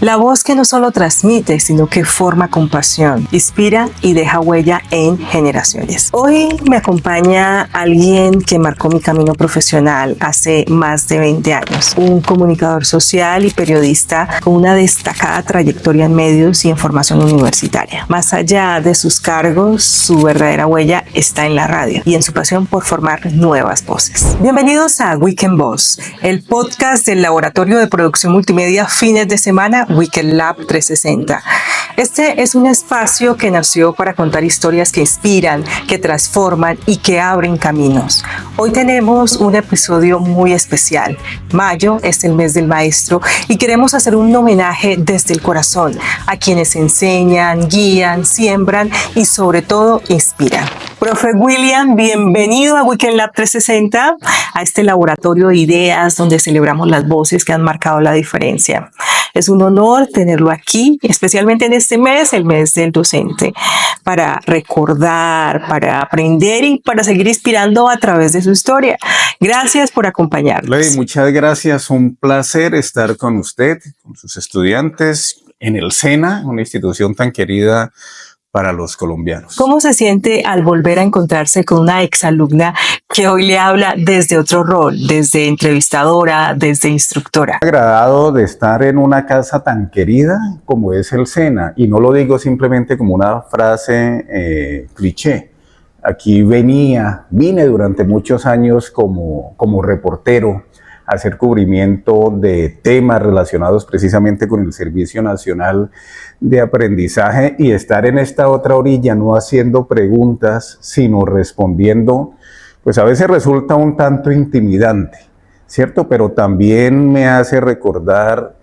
La voz que no solo transmite, sino que forma compasión, inspira y deja huella en generaciones. Hoy me acompaña alguien que marcó mi camino profesional hace más de 20 años. Un comunicador social y periodista con una destacada trayectoria en medios y en formación universitaria. Más allá de sus cargos, su verdadera huella está en la radio y en su pasión por formar nuevas voces. Bienvenidos a Weekend Voz, el podcast del Laboratorio de Producción Multimedia fines de semana Weekend Lab 360. Este es un espacio que nació para contar historias que inspiran, que transforman y que abren caminos. Hoy tenemos un episodio muy especial. Mayo es el mes del maestro y queremos hacer un homenaje desde el corazón a quienes enseñan, guían, siembran y sobre todo inspiran. Profe William, bienvenido a Weekend Lab 360, a este laboratorio de ideas donde celebramos las voces que han marcado la diferencia. Es un honor tenerlo aquí, especialmente en este mes, el mes del docente, para recordar, para aprender y para seguir inspirando a través de su historia. Gracias por acompañarnos. Lady, muchas gracias. Un placer estar con usted, con sus estudiantes en el SENA, una institución tan querida para los colombianos. ¿Cómo se siente al volver a encontrarse con una exalumna que hoy le habla desde otro rol, desde entrevistadora, desde instructora? Agradado de estar en una casa tan querida como es el SENA, y no lo digo simplemente como una frase cliché. Aquí vine durante muchos años como reportero a hacer cubrimiento de temas relacionados precisamente con el Servicio Nacional de Aprendizaje, y estar en esta otra orilla no haciendo preguntas sino respondiendo, pues a veces resulta un tanto intimidante, ¿cierto? Pero también me hace recordar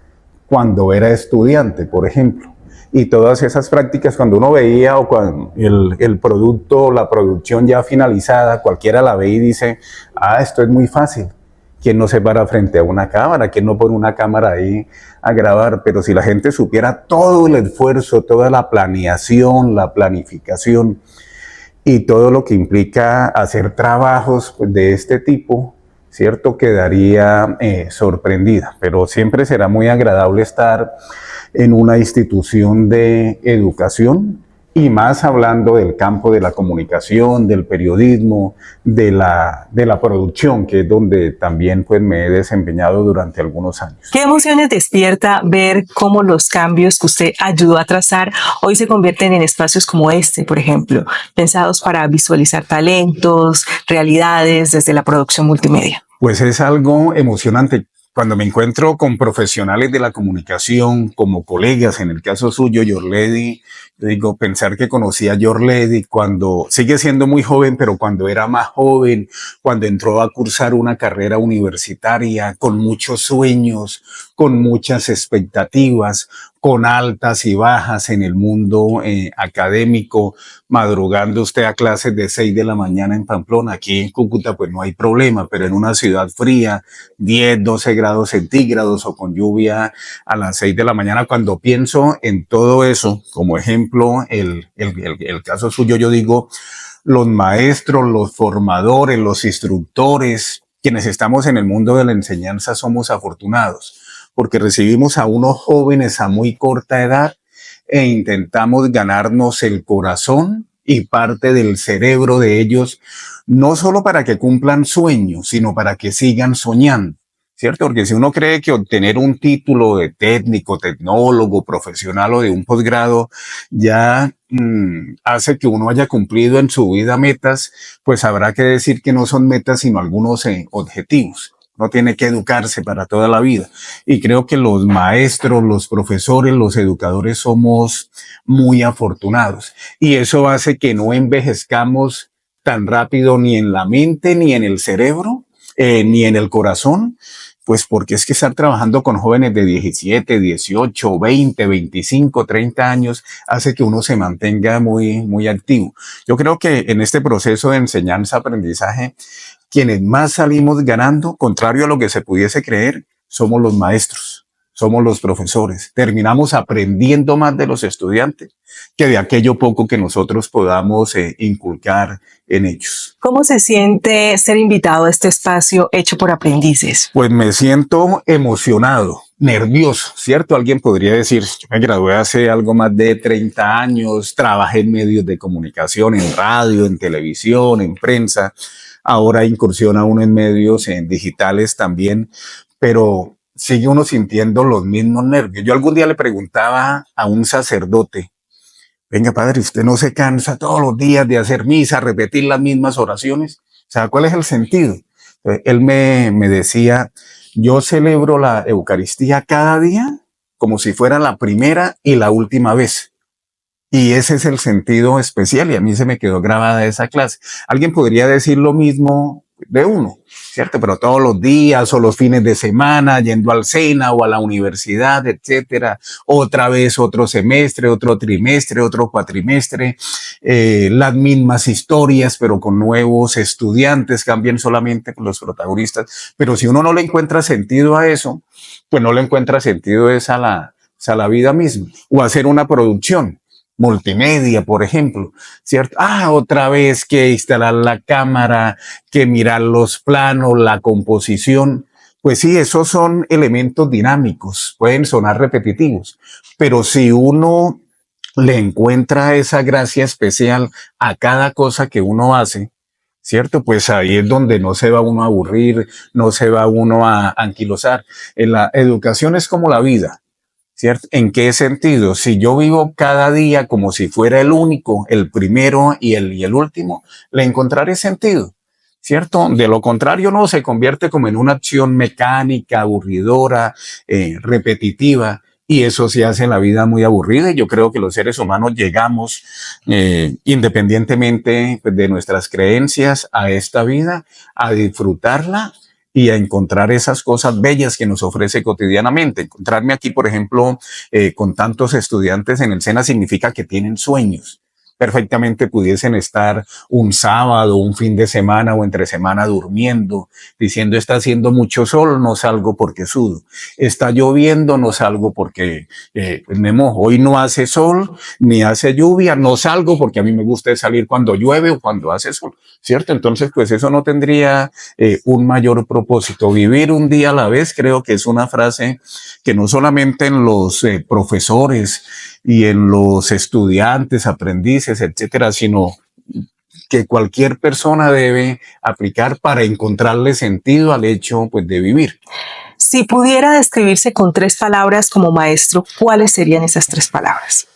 cuando era estudiante, por ejemplo, y todas esas prácticas cuando uno veía o cuando el producto, la producción ya finalizada, cualquiera la ve y dice, esto es muy fácil. ¿Quién no se para frente a una cámara? ¿Quién no pone una cámara ahí a grabar? Pero si la gente supiera todo el esfuerzo, toda la planeación, la planificación y todo lo que implica hacer trabajos de este tipo, ¿cierto? Quedaría sorprendida. Pero siempre será muy agradable estar en una institución de educación, y más hablando del campo de la comunicación, del periodismo, de la producción, que es donde también pues, me he desempeñado durante algunos años. ¿Qué emociones despierta ver cómo los cambios que usted ayudó a trazar hoy se convierten en espacios como este, por ejemplo, pensados para visualizar talentos, realidades desde la producción multimedia? Pues es algo emocionante. Cuando me encuentro con profesionales de la comunicación, como colegas, en el caso suyo, Yorledi, yo digo, pensar que conocí a Yorledi cuando sigue siendo muy joven, pero cuando era más joven, cuando entró a cursar una carrera universitaria con muchos sueños, con muchas expectativas, con altas y bajas en el mundo académico, madrugando usted a clases de 6 de la mañana en Pamplona. Aquí en Cúcuta pues no hay problema, pero en una ciudad fría, 10, 12 grados centígrados o con lluvia a las 6 de la mañana. Cuando pienso en todo eso, como ejemplo, el caso suyo, yo digo, los maestros, los formadores, los instructores, quienes estamos en el mundo de la enseñanza somos afortunados, porque recibimos a unos jóvenes a muy corta edad e intentamos ganarnos el corazón y parte del cerebro de ellos, no solo para que cumplan sueños, sino para que sigan soñando, ¿cierto? Porque si uno cree que obtener un título de técnico, tecnólogo, profesional o de un posgrado ya hace que uno haya cumplido en su vida metas, pues habrá que decir que no son metas, sino algunos objetivos. No tiene que educarse para toda la vida. Y creo que los maestros, los profesores, los educadores somos muy afortunados. Y eso hace que no envejezcamos tan rápido ni en la mente, ni en el cerebro, ni en el corazón. Pues porque es que estar trabajando con jóvenes de 17, 18, 20, 25, 30 años hace que uno se mantenga muy activo. Yo creo que en este proceso de enseñanza-aprendizaje, quienes más salimos ganando, contrario a lo que se pudiese creer, somos los maestros, somos los profesores. Terminamos aprendiendo más de los estudiantes que de aquello poco que nosotros podamos inculcar en ellos. ¿Cómo se siente ser invitado a este espacio hecho por aprendices? Pues me siento emocionado, nervioso, ¿cierto? Alguien podría decir, yo me gradué hace algo más de 30 años, trabajé en medios de comunicación, en radio, en televisión, en prensa, ahora incursiona uno en medios en digitales también, pero sigue uno sintiendo los mismos nervios. Yo algún día le preguntaba a un sacerdote, venga padre, ¿usted no se cansa todos los días de hacer misa, repetir las mismas oraciones? O sea, ¿cuál es el sentido? Él me decía, yo celebro la Eucaristía cada día como si fuera la primera y la última vez. Y ese es el sentido especial y a mí se me quedó grabada esa clase. Alguien podría decir lo mismo de uno, ¿cierto? Pero todos los días o los fines de semana, yendo al SENA o a la universidad, etcétera. Otra vez otro semestre, otro trimestre, otro cuatrimestre. Las mismas historias, pero con nuevos estudiantes, cambian solamente los protagonistas. Pero si uno no le encuentra sentido a eso, pues no le encuentra sentido es a la vida misma. O hacer una producción multimedia, por ejemplo, ¿cierto? Otra vez que instalar la cámara, que mirar los planos, la composición. Pues sí, esos son elementos dinámicos, pueden sonar repetitivos, pero si uno le encuentra esa gracia especial a cada cosa que uno hace, ¿cierto? Pues ahí es donde no se va uno a aburrir, no se va uno a anquilosar. En la educación es como la vida. ¿Cierto? ¿En qué sentido? Si yo vivo cada día como si fuera el único, el primero y el último, le encontraré sentido, ¿cierto? De lo contrario, no, se convierte como en una acción mecánica, aburridora, repetitiva, y eso se hace la vida muy aburrida. Y yo creo que los seres humanos llegamos, independientemente de nuestras creencias, a esta vida, a disfrutarla y a encontrar esas cosas bellas que nos ofrece cotidianamente. Encontrarme aquí, por ejemplo, con tantos estudiantes en el SENA significa que tienen sueños. Perfectamente pudiesen estar un sábado, un fin de semana o entre semana durmiendo, diciendo está haciendo mucho sol, no salgo porque sudo. Está lloviendo, no salgo porque me mojo. Hoy no hace sol, ni hace lluvia, no salgo porque a mí me gusta salir cuando llueve o cuando hace sol, ¿cierto? Entonces, pues eso no tendría un mayor propósito. Vivir un día a la vez, creo que es una frase que no solamente en los profesores y en los estudiantes, aprendices, etcétera, sino que cualquier persona debe aplicar para encontrarle sentido al hecho, pues, de vivir. Si pudiera describirse con 3 palabras como maestro, ¿cuáles serían esas 3 palabras?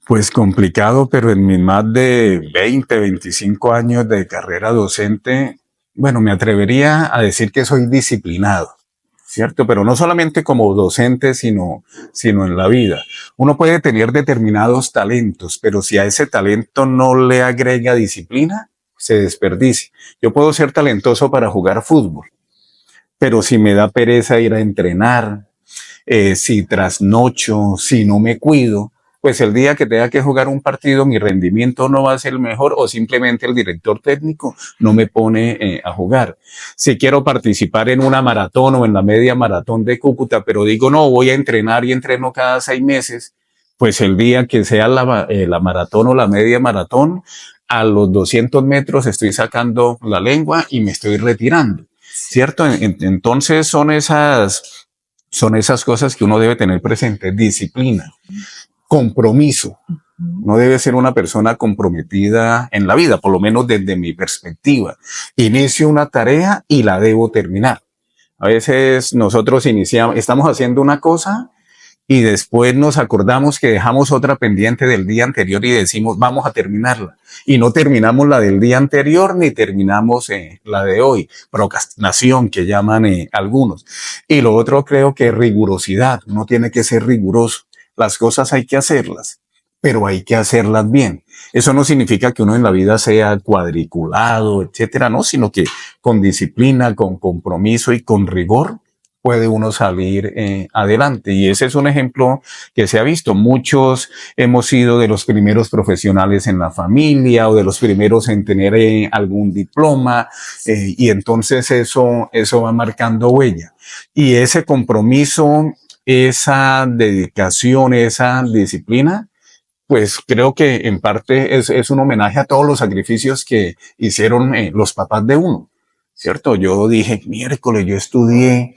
Pues complicado, pero en mis más de 20, 25 años de carrera docente, bueno, me atrevería a decir que soy disciplinado, ¿cierto? Pero no solamente como docente, sino en la vida. Uno puede tener determinados talentos, pero si a ese talento no le agrega disciplina, se desperdicia. Yo puedo ser talentoso para jugar fútbol, pero si me da pereza ir a entrenar, si trasnocho, si no me cuido, pues el día que tenga que jugar un partido mi rendimiento no va a ser el mejor o simplemente el director técnico no me pone a jugar. Si quiero participar en una maratón o en la media maratón de Cúcuta, pero digo no, voy a entrenar y entreno cada 6 meses, pues el día que sea la maratón o la media maratón, a los 200 metros estoy sacando la lengua y me estoy retirando, ¿cierto? Entonces son esas cosas que uno debe tener presente. Disciplina, compromiso. No debe ser una persona comprometida en la vida, por lo menos desde mi perspectiva. Inicio una tarea y la debo terminar. A veces nosotros estamos haciendo una cosa y después nos acordamos que dejamos otra pendiente del día anterior y decimos vamos a terminarla. Y no terminamos la del día anterior ni terminamos la de hoy. Procrastinación que llaman algunos. Y lo otro creo que es rigurosidad. Uno tiene que ser riguroso. Las cosas hay que hacerlas, pero hay que hacerlas bien. Eso no significa que uno en la vida sea cuadriculado, etcétera, no, sino que con disciplina, con compromiso y con rigor puede uno salir adelante. Y ese es un ejemplo que se ha visto. Muchos hemos sido de los primeros profesionales en la familia o de los primeros en tener algún diploma y entonces eso va marcando huella. Y ese compromiso, esa dedicación, esa disciplina, pues creo que en parte es un homenaje a todos los sacrificios que hicieron los papás de uno, ¿cierto? Yo dije, miércoles, yo estudié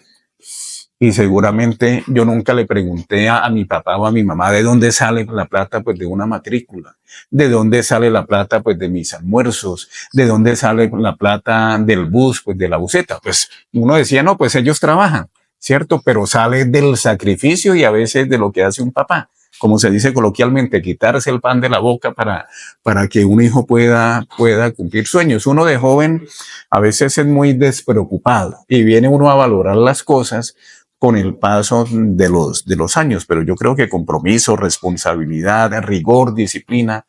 y seguramente yo nunca le pregunté a mi papá o a mi mamá de dónde sale la plata, pues de una matrícula, de dónde sale la plata, pues de mis almuerzos, de dónde sale la plata del bus, pues de la buseta. Pues uno decía, no, pues ellos trabajan, ¿cierto? Pero sale del sacrificio y a veces de lo que hace un papá, como se dice coloquialmente, quitarse el pan de la boca para que un hijo pueda cumplir sueños. Uno de joven a veces es muy despreocupado y viene uno a valorar las cosas con el paso de los años, pero yo creo que compromiso, responsabilidad, rigor, disciplina,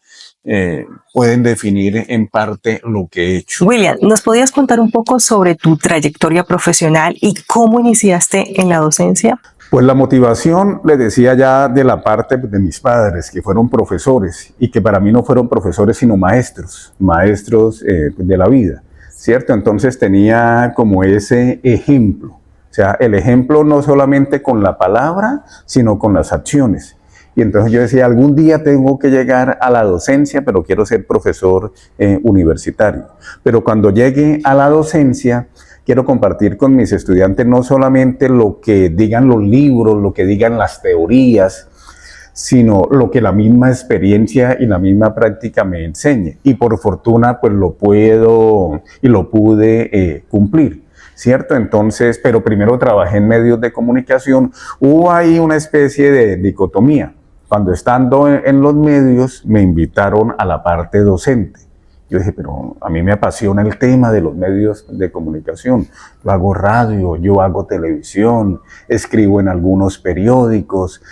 pueden definir en parte lo que he hecho. William, ¿nos podías contar un poco sobre tu trayectoria profesional y cómo iniciaste en la docencia? Pues la motivación, les decía ya de la parte de mis padres, que fueron profesores y que para mí no fueron profesores sino maestros de la vida, ¿cierto? Entonces tenía como ese ejemplo, o sea, el ejemplo no solamente con la palabra, sino con las acciones. Y entonces yo decía, algún día tengo que llegar a la docencia, pero quiero ser profesor universitario. Pero cuando llegue a la docencia, quiero compartir con mis estudiantes no solamente lo que digan los libros, lo que digan las teorías, sino lo que la misma experiencia y la misma práctica me enseñe. Y por fortuna, pues lo puedo y lo pude cumplir, ¿cierto? Entonces, pero primero trabajé en medios de comunicación. Hubo ahí una especie de dicotomía. Cuando estando en los medios, me invitaron a la parte docente. Yo dije, pero a mí me apasiona el tema de los medios de comunicación. Yo hago radio, yo hago televisión, escribo en algunos periódicos.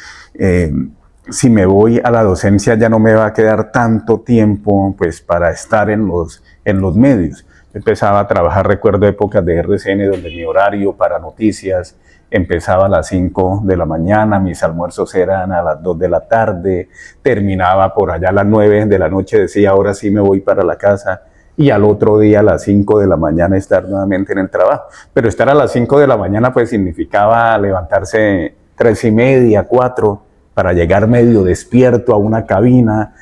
Si me voy a la docencia ya no me va a quedar tanto tiempo pues, para estar en los medios. Yo empezaba a trabajar, recuerdo épocas de RCN donde mi horario para noticias empezaba a las 5 de la mañana, mis almuerzos eran a las 2 de la tarde, terminaba por allá a las 9 de la noche, decía ahora sí me voy para la casa y al otro día a las 5 de la mañana estar nuevamente en el trabajo. Pero estar a las 5 de la mañana pues significaba levantarse 3:30, 4 para llegar medio despierto a una cabina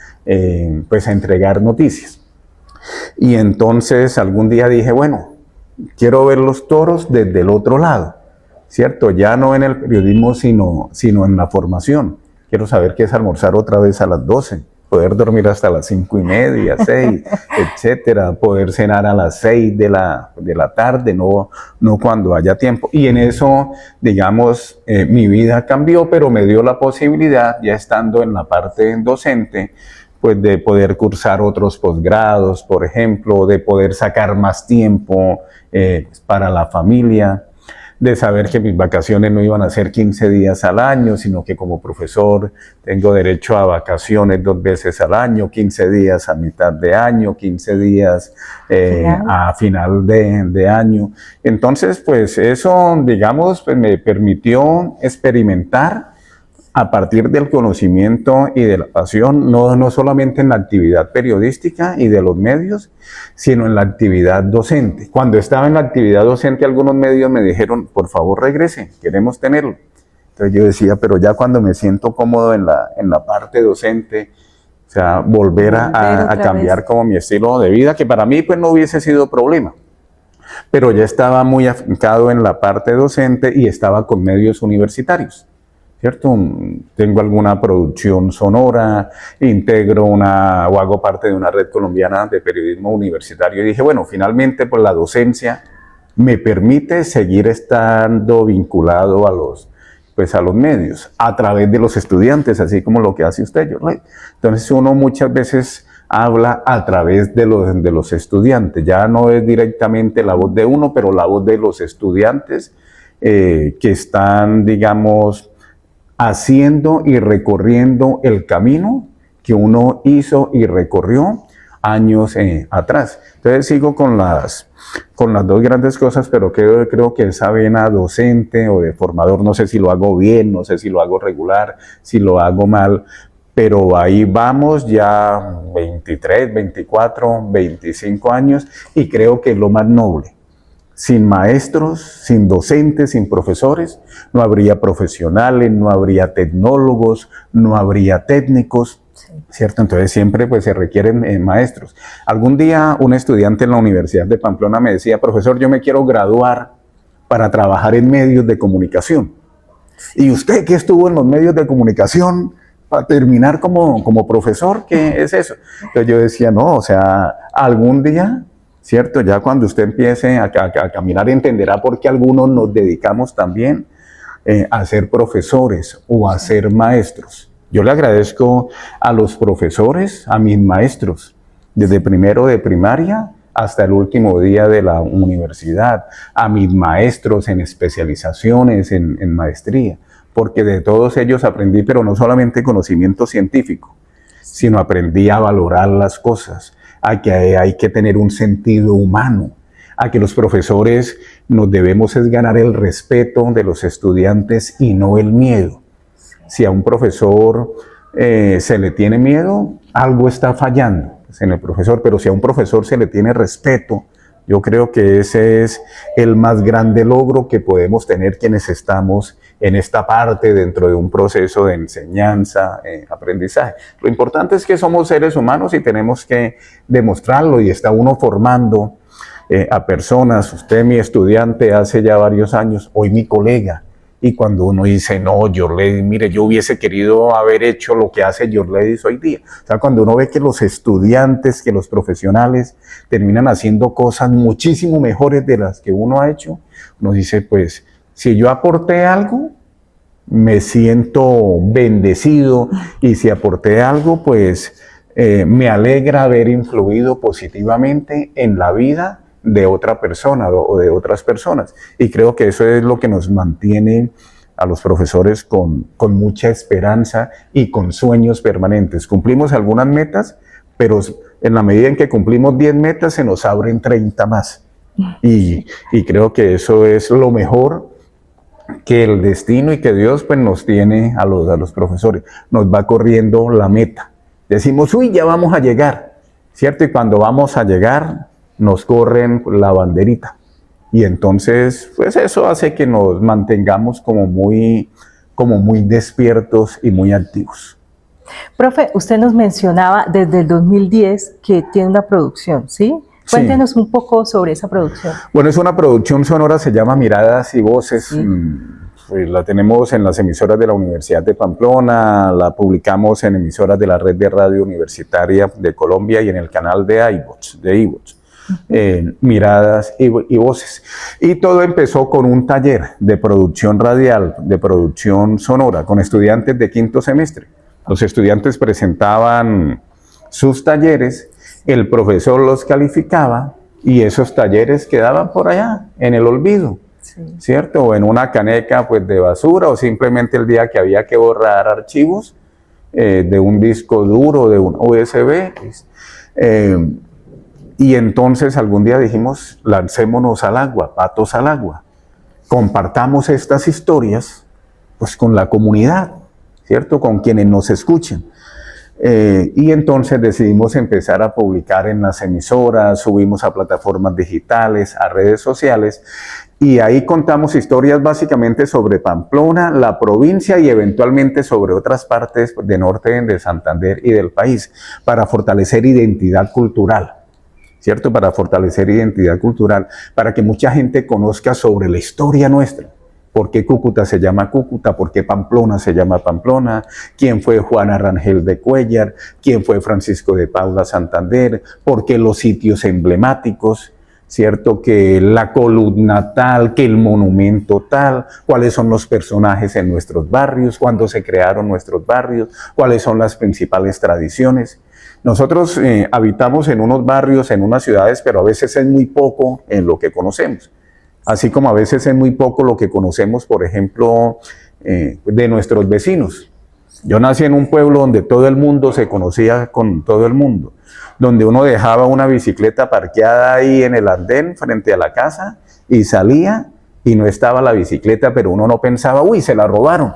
pues a entregar noticias. Y entonces algún día dije, bueno, quiero ver los toros desde el otro lado. ¿Cierto? Ya no en el periodismo, sino en la formación. Quiero saber qué es almorzar otra vez a las 12, poder dormir hasta las 5:30, 6, etcétera, poder cenar a las 6 de la tarde, no cuando haya tiempo. Y en eso, digamos, mi vida cambió, pero me dio la posibilidad, ya estando en la parte docente, pues de poder cursar otros posgrados, por ejemplo, de poder sacar más tiempo para la familia, de saber que mis vacaciones no iban a ser 15 días al año, sino que como profesor tengo derecho a vacaciones 2 veces al año, 15 días a mitad de año, 15 días a final de año. Entonces, pues eso, digamos, pues me permitió experimentar a partir del conocimiento y de la pasión, no solamente en la actividad periodística y de los medios, sino en la actividad docente. Cuando estaba en la actividad docente, algunos medios me dijeron, por favor regrese, queremos tenerlo. Entonces yo decía, pero ya cuando me siento cómodo en la parte docente, o sea, volver a cambiar como mi estilo de vida, que para mí pues no hubiese sido problema. Pero ya estaba muy afincado en la parte docente y estaba con medios universitarios. ¿Cierto? Tengo alguna producción sonora, integro o hago parte de una red colombiana de periodismo universitario y dije, bueno, finalmente pues la docencia me permite seguir estando vinculado a los medios, a través de los estudiantes, así como lo que hace usted, Jorge. Entonces uno muchas veces habla a través de los estudiantes, ya no es directamente la voz de uno, pero la voz de los estudiantes que están, digamos, haciendo y recorriendo el camino que uno hizo y recorrió años atrás. Entonces sigo con las dos grandes cosas, pero creo que esa vena docente o de formador, no sé si lo hago bien, no sé si lo hago regular, si lo hago mal, pero ahí vamos ya 23, 24, 25 años y creo que es lo más noble. Sin maestros, sin docentes, sin profesores, no habría profesionales, no habría tecnólogos, no habría técnicos, ¿cierto? Entonces siempre pues se requieren maestros. Algún día un estudiante en la Universidad de Pamplona me decía, profesor, yo me quiero graduar para trabajar en medios de comunicación. Y usted que estuvo en los medios de comunicación, para terminar como profesor, ¿qué es eso? Entonces yo decía, no, o sea, algún día, ¿cierto? Ya cuando usted empiece a caminar, entenderá por qué algunos nos dedicamos también a ser profesores o a ser maestros. Yo le agradezco a los profesores, a mis maestros, desde primero de primaria hasta el último día de la universidad, a mis maestros en especializaciones, en maestría, porque de todos ellos aprendí, pero no solamente conocimiento científico, sino aprendí a valorar las cosas, a que hay que tener un sentido humano, a que los profesores nos debemos es ganar el respeto de los estudiantes y no el miedo. Si a un profesor se le tiene miedo, algo está fallando en el profesor, pero si a un profesor se le tiene respeto, yo creo que ese es el más grande logro que podemos tener quienes estamos en esta parte dentro de un proceso de enseñanza, aprendizaje. Lo importante es que somos seres humanos y tenemos que demostrarlo, y está uno formando a personas. Usted, mi estudiante hace ya varios años, hoy mi colega. Y cuando uno dice, no, Yorledis, mire, yo hubiese querido haber hecho lo que hace Yorledis hoy día. O sea, cuando uno ve que los estudiantes, que los profesionales terminan haciendo cosas muchísimo mejores de las que uno ha hecho, uno dice, pues, si yo aporté algo, me siento bendecido, y si aporté algo, pues, me alegra haber influido positivamente en la vida de otra persona o de otras personas. Y creo que eso es lo que nos mantiene a los profesores con mucha esperanza y con sueños permanentes. Cumplimos algunas metas, pero en la medida en que cumplimos 10 metas, se nos abren 30 más. Y creo que eso es lo mejor que el destino y que Dios pues nos tiene a los profesores. Nos va corriendo la meta. Decimos, uy, ya vamos a llegar, ¿cierto? Y cuando vamos a llegar, nos corren la banderita. Y entonces, pues eso hace que nos mantengamos como muy despiertos y muy activos. Profe, usted nos mencionaba desde el 2010 que tiene una producción, ¿sí? Cuéntenos un poco sobre esa producción. Bueno, es una producción sonora, se llama Miradas y Voces. Sí. Pues la tenemos en las emisoras de la Universidad de Pamplona, la publicamos en emisoras de la Red de Radio Universitaria de Colombia y en el canal de iVoox. Miradas y Voces. Y todo empezó con un taller de producción radial, de producción sonora, con estudiantes de quinto semestre. Los estudiantes presentaban sus talleres, el profesor los calificaba y esos talleres quedaban por allá, en el olvido, sí, ¿cierto? O en una caneca pues, de basura, o simplemente el día que había que borrar archivos de un disco duro, de un USB. Y entonces algún día dijimos, lancémonos al agua, patos al agua. Compartamos estas historias pues, con la comunidad, ¿cierto? Con quienes nos escuchan. Y entonces decidimos empezar a publicar en las emisoras, subimos a plataformas digitales, a redes sociales, y ahí contamos historias básicamente sobre Pamplona, la provincia y eventualmente sobre otras partes de norte de Santander y del país, para fortalecer identidad cultural, ¿cierto? Para fortalecer identidad cultural, para que mucha gente conozca sobre la historia nuestra. ¿Por qué Cúcuta se llama Cúcuta? ¿Por qué Pamplona se llama Pamplona? ¿Quién fue Juana Rangel de Cuéllar? ¿Quién fue Francisco de Paula Santander? ¿Por qué los sitios emblemáticos? ¿Cierto? Que la columna tal, que el monumento tal, cuáles son los personajes en nuestros barrios, cuándo se crearon nuestros barrios, cuáles son las principales tradiciones. Nosotros habitamos en unos barrios, en unas ciudades, pero a veces es muy poco en lo que conocemos. Así como a veces es muy poco lo que conocemos, por ejemplo, de nuestros vecinos. Yo nací en un pueblo donde todo el mundo se conocía con todo el mundo, donde uno dejaba una bicicleta parqueada ahí en el andén frente a la casa y salía y no estaba la bicicleta, pero uno no pensaba, uy, se la robaron,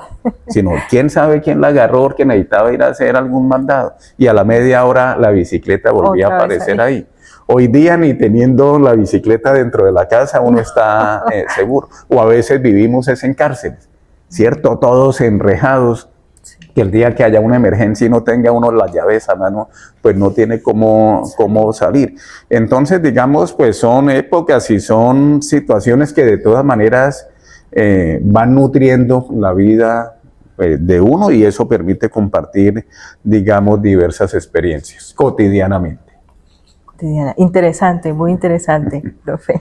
sino quién sabe quién la agarró porque necesitaba ir a hacer algún mandado. Y a la media hora la bicicleta volvía a aparecer ahí. Hoy día ni teniendo la bicicleta dentro de la casa uno está seguro. O a veces vivimos es en cárceles, ¿cierto? Todos enrejados, que el día que haya una emergencia y no tenga uno las llaves a mano, pues no tiene cómo salir. Entonces, digamos, pues son épocas y son situaciones que de todas maneras van nutriendo la vida de uno y eso permite compartir, digamos, diversas experiencias cotidianamente. Interesante, muy interesante, profe.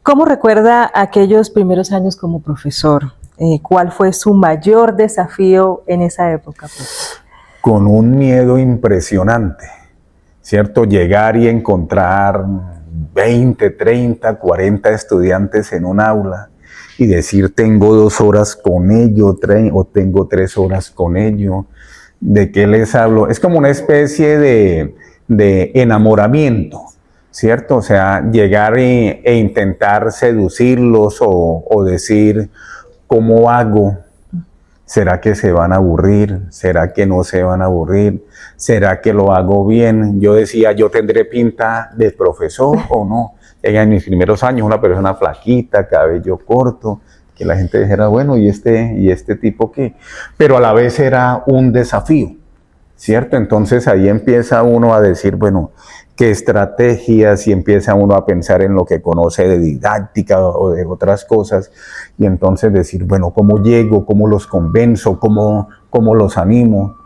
¿Cómo recuerda aquellos primeros años como profesor? ¿Cuál fue su mayor desafío en esa época, profe? Con un miedo impresionante, ¿cierto? Llegar y encontrar 20, 30, 40 estudiantes en un aula y decir tengo 2 horas con ellos o tengo 3 horas con ellos. ¿De qué les hablo? Es como una especie de enamoramiento, ¿cierto? O sea, llegar e intentar seducirlos o decir, ¿cómo hago? ¿Será que se van a aburrir? ¿Será que no se van a aburrir? ¿Será que lo hago bien? Yo decía, ¿yo tendré pinta de profesor o no? En mis primeros años, una persona flaquita, cabello corto, que la gente dijera, bueno, ¿y este tipo qué? Pero a la vez era un desafío, ¿cierto? Entonces ahí empieza uno a decir, bueno, ¿qué estrategias? Y empieza uno a pensar en lo que conoce de didáctica o de otras cosas. Y entonces decir, bueno, ¿cómo llego? ¿Cómo los convenzo? ¿Cómo los animo?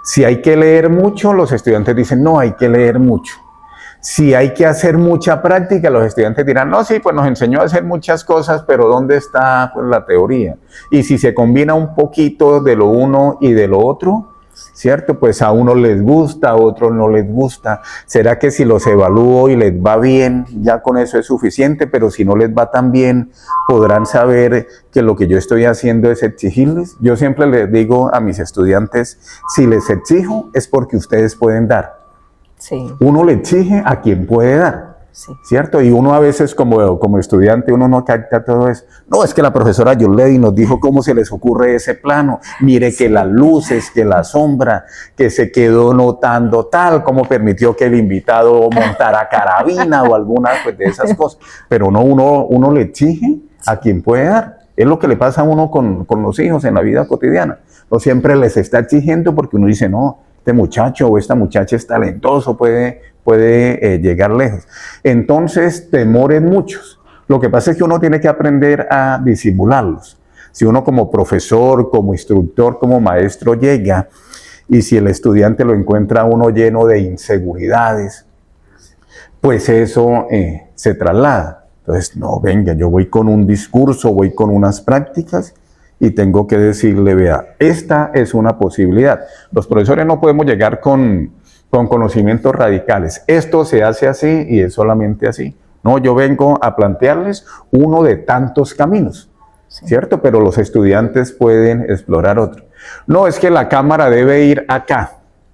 Si hay que leer mucho, los estudiantes dicen, no, hay que leer mucho. Si hay que hacer mucha práctica, los estudiantes dirán, no, sí, pues nos enseñó a hacer muchas cosas, pero ¿dónde está pues, la teoría? Y si se combina un poquito de lo uno y de lo otro, ¿cierto? Pues a unos les gusta, a otros no les gusta. ¿Será que si los evalúo y les va bien, ya con eso es suficiente? Pero si no les va tan bien, ¿podrán saber que lo que yo estoy haciendo es exigirles? Yo siempre les digo a mis estudiantes, si les exijo es porque ustedes pueden dar. Sí. Uno le exige a quien puede dar, sí. ¿Cierto? Y uno a veces como estudiante, uno no capta todo eso. No, es que la profesora Yoledi nos dijo cómo se les ocurre ese plano. Mire sí. Que las luces, que la sombra, que se quedó notando tal, cómo permitió que el invitado montara carabina o alguna pues, de esas cosas. Pero no, uno le exige a quien puede dar. Es lo que le pasa a uno con los hijos en la vida cotidiana. No siempre les está exigiendo porque uno dice, no, este muchacho o esta muchacha es talentoso, puede llegar lejos. Entonces, temores muchos. Lo que pasa es que uno tiene que aprender a disimularlos. Si uno como profesor, como instructor, como maestro llega y si el estudiante lo encuentra uno lleno de inseguridades, pues eso se traslada. Entonces, no, venga, yo voy con un discurso, voy con unas prácticas y tengo que decirle, vea, esta es una posibilidad. Los profesores no podemos llegar con conocimientos radicales. Esto se hace así y es solamente así. No, yo vengo a plantearles uno de tantos caminos, sí. ¿Cierto? Pero los estudiantes pueden explorar otro. No, es que la cámara debe ir acá.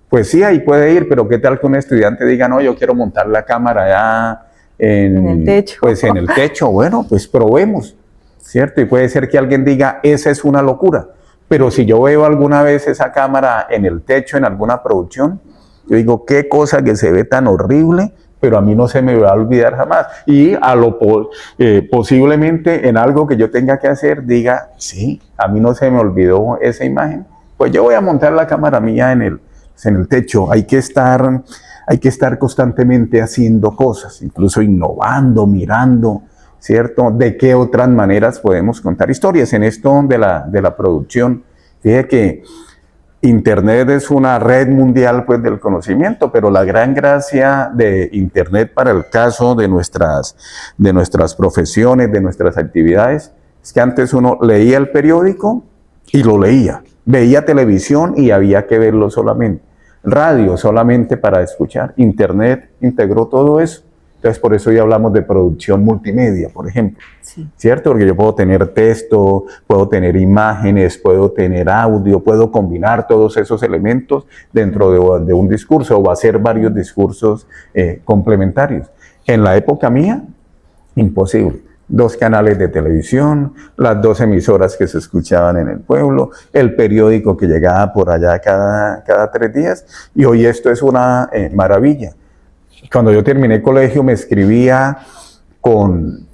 Pues sí, ahí puede ir, pero ¿qué tal que un estudiante diga, no, yo quiero montar la cámara allá en el techo? Pues en el techo, bueno, pues probemos. ¿Cierto? Y puede ser que alguien diga, esa es una locura. Pero si yo veo alguna vez esa cámara en el techo, en alguna producción, yo digo, qué cosa que se ve tan horrible, pero a mí no se me va a olvidar jamás. Y posiblemente en algo que yo tenga que hacer, diga, sí, a mí no se me olvidó esa imagen, pues yo voy a montar la cámara mía en el techo. Hay que estar constantemente haciendo cosas, incluso innovando, mirando, ¿cierto? ¿De qué otras maneras podemos contar historias? En esto de la producción, fíjate que Internet es una red mundial pues, del conocimiento, pero la gran gracia de Internet para el caso de nuestras profesiones, de nuestras actividades, es que antes uno leía el periódico y lo leía, veía televisión y había que verlo solamente, radio solamente para escuchar. Internet integró todo eso. Entonces, por eso ya hablamos de producción multimedia, por ejemplo, sí. ¿Cierto? Porque yo puedo tener texto, puedo tener imágenes, puedo tener audio, puedo combinar todos esos elementos dentro de un discurso o hacer varios discursos complementarios. En la época mía, imposible. 2 canales de televisión, las 2 emisoras que se escuchaban en el pueblo, el periódico que llegaba por allá cada 3 días, y hoy esto es una maravilla. Cuando yo terminé el colegio me escribía con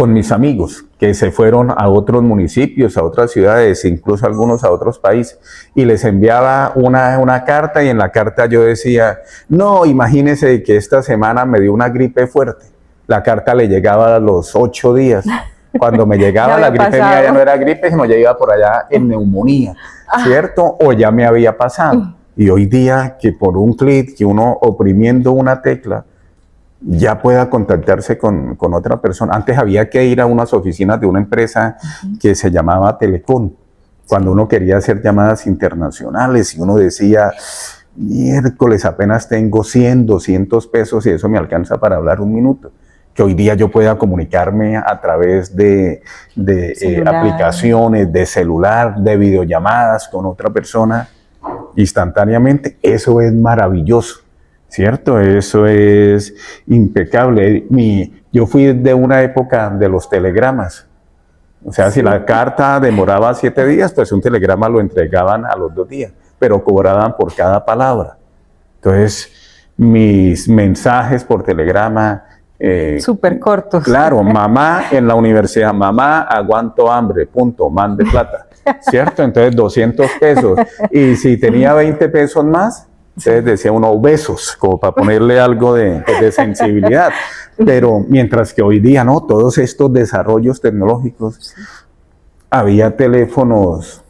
mis amigos que se fueron a otros municipios, a otras ciudades, incluso algunos a otros países, y les enviaba una carta y en la carta yo decía, no, imagínese que esta semana me dio una gripe fuerte. la carta le llegaba a los 8 días. Cuando me llegaba la gripe mía ya no era gripe, sino ya iba por allá en neumonía, ¿cierto? O ya me había pasado. Y hoy día que por un clic, que uno oprimiendo una tecla, ya pueda contactarse con otra persona. Antes había que ir a unas oficinas de una empresa que se llamaba Telecom, cuando uno quería hacer llamadas internacionales y uno decía, miércoles, apenas tengo 100, 200 pesos y eso me alcanza para hablar un minuto. Que hoy día yo pueda comunicarme a través de aplicaciones, de celular, de videollamadas con otra persona instantáneamente. Eso es maravilloso, ¿cierto? Eso es impecable. Yo fui de una época de los telegramas. O sea, si la carta demoraba 7 días, pues un telegrama lo entregaban a los 2 días, pero cobraban por cada palabra. Entonces, mis mensajes por telegrama... súper cortos. Claro, mamá en la universidad, mamá, aguanto hambre, punto, mande plata, ¿cierto? Entonces 200 pesos. Y si tenía 20 pesos más, entonces decía uno besos, como para ponerle algo de sensibilidad. Pero mientras que hoy día, ¿no? Todos estos desarrollos tecnológicos, había teléfonos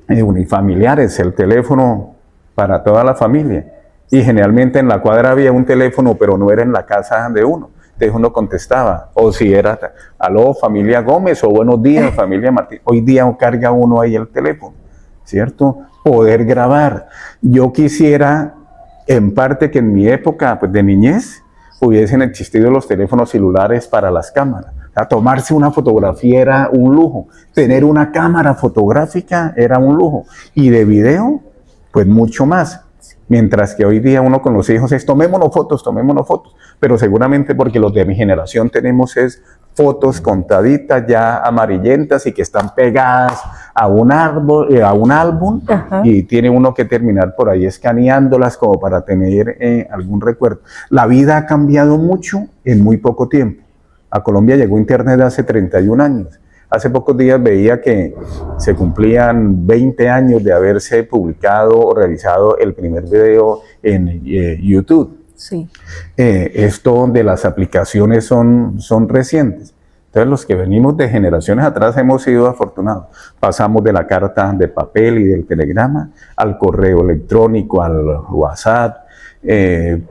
unifamiliares, el teléfono para toda la familia. Y generalmente en la cuadra había un teléfono, pero no era en la casa de uno. Entonces uno contestaba, o si era, aló, familia Gómez, o buenos días, familia Martín. Hoy día carga uno ahí el teléfono, ¿cierto? Poder grabar. Yo quisiera, en parte, que en mi época pues, de niñez, hubiesen existido los teléfonos celulares para las cámaras. O sea, tomarse una fotografía era un lujo. Tener una cámara fotográfica era un lujo. Y de video, pues mucho más. Mientras que hoy día uno con los hijos es tomémonos fotos, pero seguramente porque los de mi generación tenemos es fotos contaditas ya amarillentas y que están pegadas a un árbol, a un álbum, y tiene uno que terminar por ahí escaneándolas como para tener algún recuerdo. La vida ha cambiado mucho en muy poco tiempo. A Colombia llegó Internet hace 31 años. Hace pocos días veía que se cumplían 20 años de haberse publicado o realizado el primer video en YouTube. Sí. Esto de las aplicaciones son recientes. Entonces los que venimos de generaciones atrás hemos sido afortunados. Pasamos de la carta de papel y del telegrama al correo electrónico, al WhatsApp.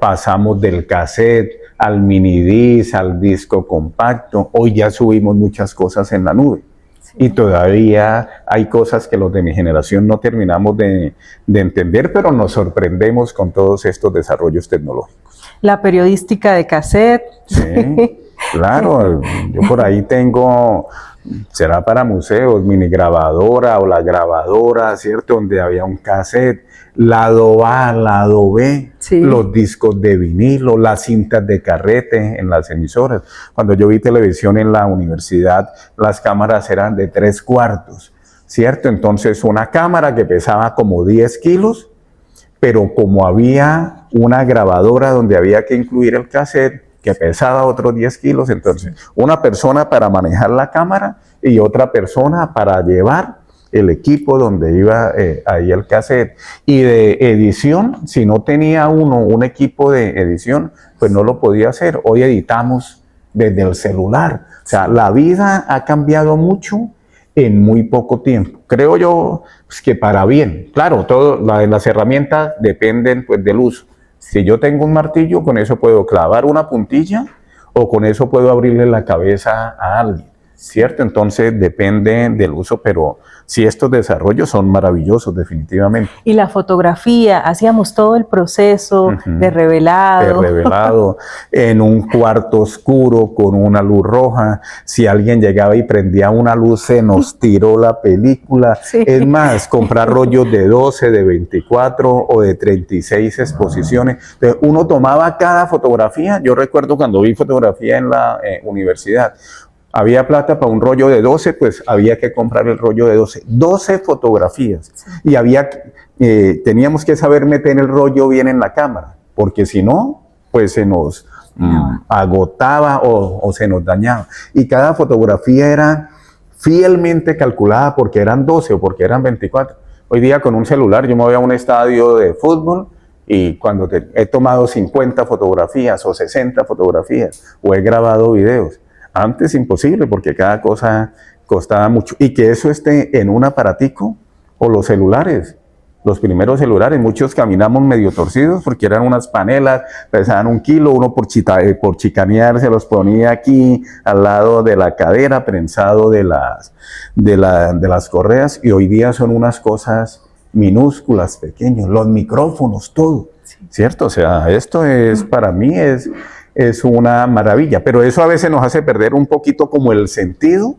Pasamos del cassette al mini disc, al disco compacto. Hoy ya subimos muchas cosas en la nube. Sí. Y todavía hay cosas que los de mi generación no terminamos de entender, pero nos sorprendemos con todos estos desarrollos tecnológicos. La periodística de cassette. Sí, claro. Yo por ahí tengo, será para museos, mini grabadora o la grabadora, ¿cierto? Donde había un cassette. Lado A, lado B, sí. Los discos de vinilo, las cintas de carrete en las emisoras. Cuando yo vi televisión en la universidad, las cámaras eran de 3/4, ¿cierto? Entonces una cámara que pesaba como 10 kilos, pero como había una grabadora donde había que incluir el cassette, que pesaba otros 10 kilos, entonces una persona para manejar la cámara y otra persona para llevar el equipo donde iba ahí el cassette. Y de edición, si no tenía uno un equipo de edición, pues no lo podía hacer. Hoy editamos desde el celular. O sea, la vida ha cambiado mucho en muy poco tiempo. Creo yo pues, que para bien. Claro, las herramientas dependen pues, del uso. Si yo tengo un martillo, con eso puedo clavar una puntilla o con eso puedo abrirle la cabeza a alguien. ¿Cierto? Entonces depende del uso, pero sí estos desarrollos son maravillosos definitivamente. Y la fotografía, hacíamos todo el proceso de revelado. De revelado, en un cuarto oscuro con una luz roja. Si alguien llegaba y prendía una luz, se nos tiró la película. Sí. Es más, comprar rollos de 12, de 24 o de 36 exposiciones. Entonces, uno tomaba cada fotografía. Yo recuerdo cuando vi fotografía en la universidad, había plata para un rollo de 12, pues había que comprar el rollo de 12. 12 fotografías. Sí. Y teníamos que saber meter el rollo bien en la cámara, porque si no, pues se nos agotaba o se nos dañaba. Y cada fotografía era fielmente calculada porque eran 12 o porque eran 24. Hoy día con un celular yo me voy a un estadio de fútbol y cuando he tomado 50 fotografías o 60 fotografías o he grabado videos. Antes imposible porque cada cosa costaba mucho. Y que eso esté en un aparatico o los celulares. Los primeros celulares, muchos caminamos medio torcidos porque eran unas panelas, pesaban 1 kilo, uno por chicanear se los ponía aquí al lado de la cadera, prensado de las correas, y hoy día son unas cosas minúsculas, pequeños, los micrófonos, todo, ¿cierto? O sea, esto es, para mí es una maravilla, pero eso a veces nos hace perder un poquito como el sentido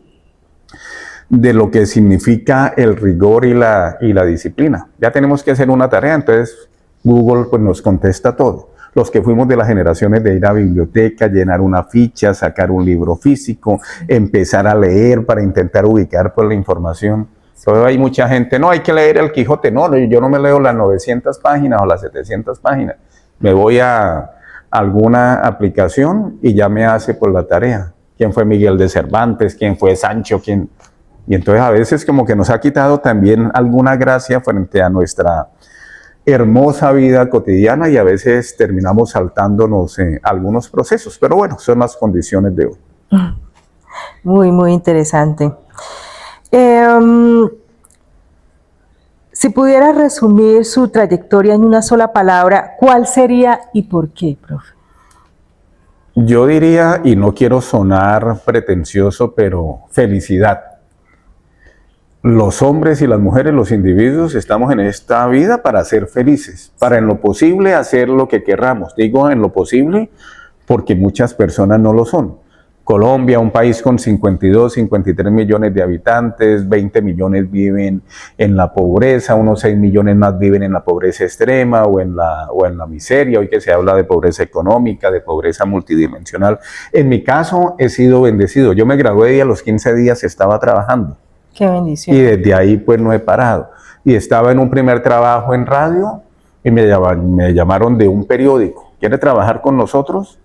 de lo que significa el rigor y la disciplina. Ya tenemos que hacer una tarea, entonces Google pues nos contesta todo. Los que fuimos de las generaciones de ir a biblioteca, llenar una ficha, sacar un libro físico, empezar a leer para intentar ubicar pues la información. Entonces hay mucha gente, no, hay que leer el Quijote. No, yo no me leo las 900 páginas o las 700 páginas. Me voy a alguna aplicación y ya me hace por la tarea. ¿Quién fue Miguel de Cervantes? ¿Quién fue Sancho? ¿Quién? Y entonces a veces como que nos ha quitado también alguna gracia frente a nuestra hermosa vida cotidiana y a veces terminamos saltándonos algunos procesos. Pero bueno, son las condiciones de hoy. Muy, muy interesante. Si pudiera resumir su trayectoria en una sola palabra, ¿cuál sería y por qué, profe? Yo diría, y no quiero sonar pretencioso, pero felicidad. Los hombres y las mujeres, los individuos, estamos en esta vida para ser felices, para en lo posible hacer lo que querramos. Digo en lo posible porque muchas personas no lo son. Colombia, un país con 52, 53 millones de habitantes, 20 millones viven en la pobreza, unos 6 millones más viven en la pobreza extrema o en la miseria, hoy que se habla de pobreza económica, de pobreza multidimensional. En mi caso he sido bendecido, yo me gradué y a los 15 días estaba trabajando. Qué bendición. Y desde ahí pues no he parado. Y estaba en un primer trabajo en radio y me llamaron de un periódico. ¿Quiere trabajar con nosotros?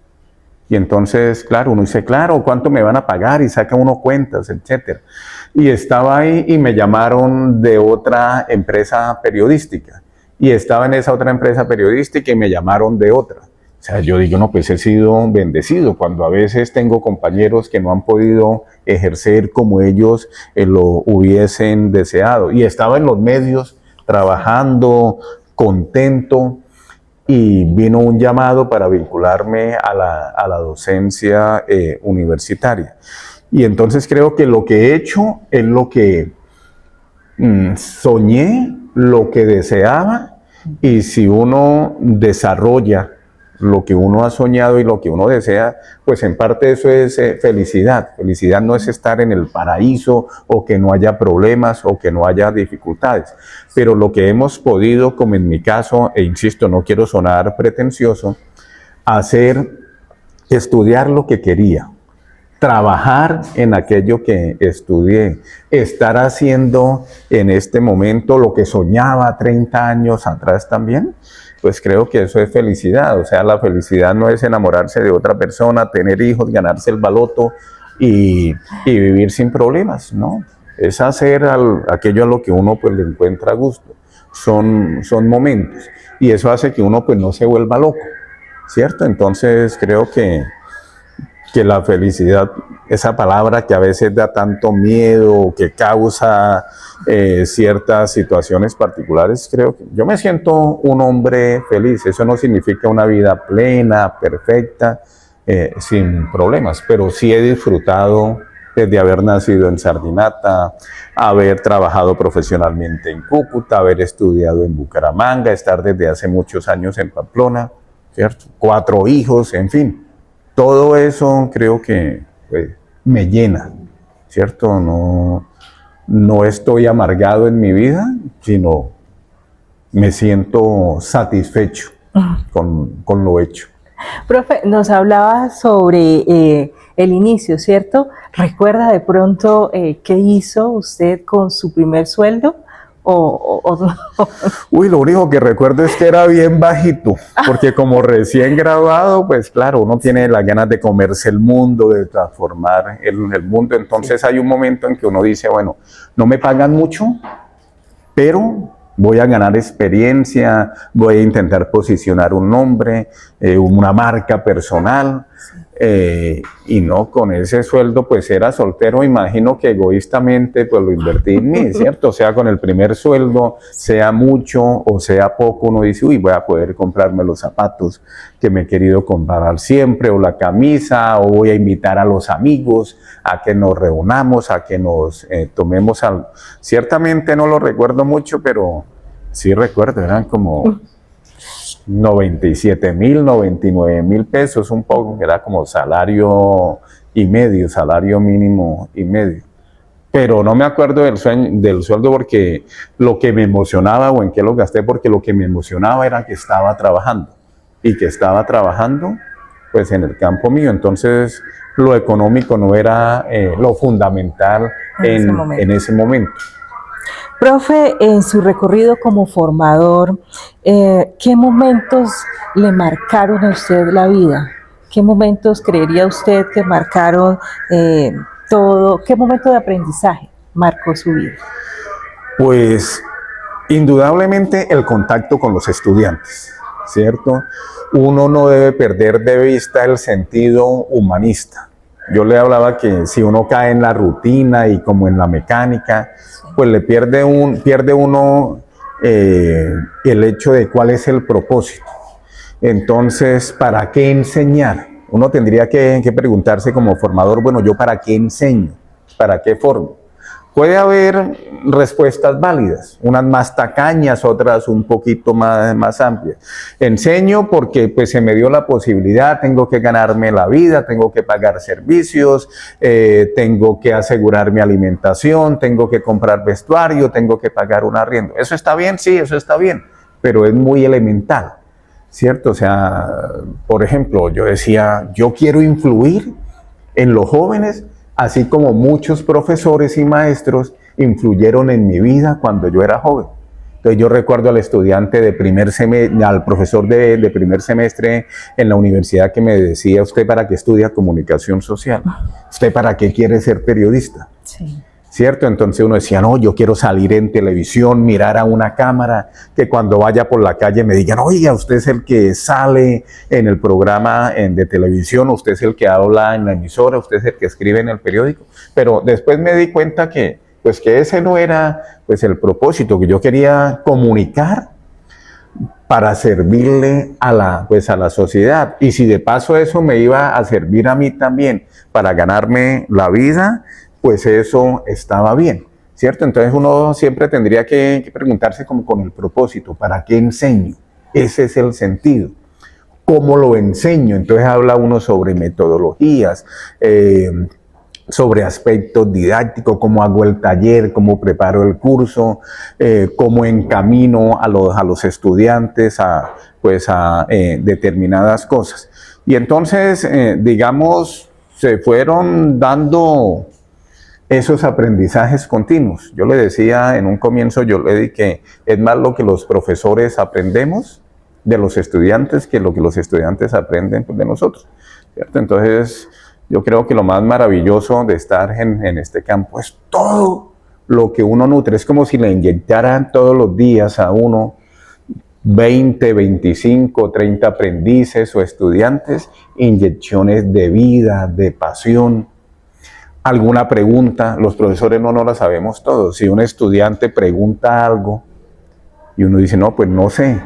Y entonces, claro, uno dice, claro, ¿cuánto me van a pagar? Y saca uno cuentas, etcétera. Y estaba ahí y me llamaron de otra empresa periodística. Y estaba en esa otra empresa periodística y me llamaron de otra. O sea, yo digo, no, pues he sido bendecido cuando a veces tengo compañeros que no han podido ejercer como ellos lo hubiesen deseado. Y estaba en los medios trabajando, contento, y vino un llamado para vincularme a la docencia universitaria. Y entonces creo que lo que he hecho es lo que soñé, lo que deseaba, y si uno desarrolla lo que uno ha soñado y lo que uno desea, pues en parte eso es felicidad. Felicidad no es estar en el paraíso o que no haya problemas o que no haya dificultades. Pero lo que hemos podido, como en mi caso, e insisto, no quiero sonar pretencioso, hacer, estudiar lo que quería, trabajar en aquello que estudié, estar haciendo en este momento lo que soñaba 30 años atrás también, pues creo que eso es felicidad. O sea, la felicidad no es enamorarse de otra persona, tener hijos, ganarse el baloto y vivir sin problemas, ¿no? Es hacer aquello a lo que uno pues le encuentra gusto. Son momentos y eso hace que uno pues no se vuelva loco, ¿cierto? Entonces creo que la felicidad, esa palabra que a veces da tanto miedo, que causa ciertas situaciones particulares, creo que yo me siento un hombre feliz. Eso no significa una vida plena, perfecta, sin problemas, pero sí he disfrutado desde haber nacido en Sardinata, haber trabajado profesionalmente en Cúcuta, haber estudiado en Bucaramanga, estar desde hace muchos años en Pamplona, ¿cierto? 4 hijos, en fin. Todo eso creo que pues, me llena, ¿cierto? No estoy amargado en mi vida, sino me siento satisfecho con lo hecho. Profe, nos hablaba sobre el inicio, ¿cierto? ¿Recuerda de pronto qué hizo usted con su primer sueldo? Uy, lo único que recuerdo es que era bien bajito, porque como recién graduado, pues claro, uno tiene las ganas de comerse el mundo, de transformar el mundo. Entonces hay un momento en que uno dice, bueno, no me pagan mucho, pero Voy a ganar experiencia, voy a intentar posicionar un nombre, una marca personal, y no, con ese sueldo pues era soltero, imagino que egoístamente pues lo invertí en mí, ¿cierto? O sea, con el primer sueldo, sea mucho o sea poco, uno dice, uy, voy a poder comprarme los zapatos que me he querido comprar siempre, o la camisa, o voy a invitar a los amigos a que nos reunamos, a que nos tomemos algo. Ciertamente no lo recuerdo mucho, pero sí recuerdo, eran como 97,000, 99,000 pesos, un poco, que era como salario y medio, salario mínimo y medio. Pero no me acuerdo del sueldo porque lo que me emocionaba, o en qué lo gasté, porque lo que me emocionaba era que estaba trabajando, y que estaba trabajando pues en el campo mío. Entonces lo económico no era lo fundamental en ese momento. Profe, en su recorrido como formador, ¿qué momentos le marcaron a usted la vida? ¿Qué momentos creería usted que marcaron todo? ¿Qué momento de aprendizaje marcó su vida? Pues indudablemente el contacto con los estudiantes, ¿cierto? Uno no debe perder de vista el sentido humanista. Yo le hablaba que si uno cae en la rutina y como en la mecánica, pues le pierde uno el hecho de cuál es el propósito. Entonces, ¿para qué enseñar? Uno tendría que preguntarse como formador, bueno, ¿yo para qué enseño? ¿Para qué formo? Puede haber respuestas válidas, unas más tacañas, otras un poquito más amplias. Enseño porque pues se me dio la posibilidad, tengo que ganarme la vida, tengo que pagar servicios, tengo que asegurar mi alimentación, tengo que comprar vestuario, tengo que pagar un arriendo. ¿Eso está bien? Sí, eso está bien, pero es muy elemental, ¿cierto? O sea, por ejemplo, yo decía, yo quiero influir en los jóvenes, así como muchos profesores y maestros influyeron en mi vida cuando yo era joven. Entonces yo recuerdo al estudiante de primer semestre, al profesor de primer semestre en la universidad, que me decía, ¿usted para qué estudia comunicación social? ¿Usted para qué quiere ser periodista? Sí. ¿Cierto? Entonces uno decía, no, yo quiero salir en televisión, mirar a una cámara, que cuando vaya por la calle me digan, oiga, usted es el que sale en el programa de televisión, usted es el que habla en la emisora, usted es el que escribe en el periódico. Pero después me di cuenta que ese no era pues el propósito, que yo quería comunicar para servirle a la sociedad. Y si de paso eso me iba a servir a mí también para ganarme la vida, pues eso estaba bien, ¿cierto? Entonces uno siempre tendría que preguntarse como con el propósito, ¿para qué enseño? Ese es el sentido. ¿Cómo lo enseño? Entonces habla uno sobre metodologías, sobre aspectos didácticos, cómo hago el taller, cómo preparo el curso, cómo encamino a los estudiantes a determinadas cosas. Y entonces, digamos, se fueron dando esos aprendizajes continuos. Yo le decía en un comienzo, yo le dije que es más lo que los profesores aprendemos de los estudiantes que lo que los estudiantes aprenden de nosotros, ¿cierto? Entonces, yo creo que lo más maravilloso de estar en este campo es todo lo que uno nutre. Es como si le inyectaran todos los días a uno 20, 25, 30 aprendices o estudiantes, inyecciones de vida, de pasión. Alguna pregunta, los profesores no la sabemos todos. Si un estudiante pregunta algo y uno dice, no, pues no sé,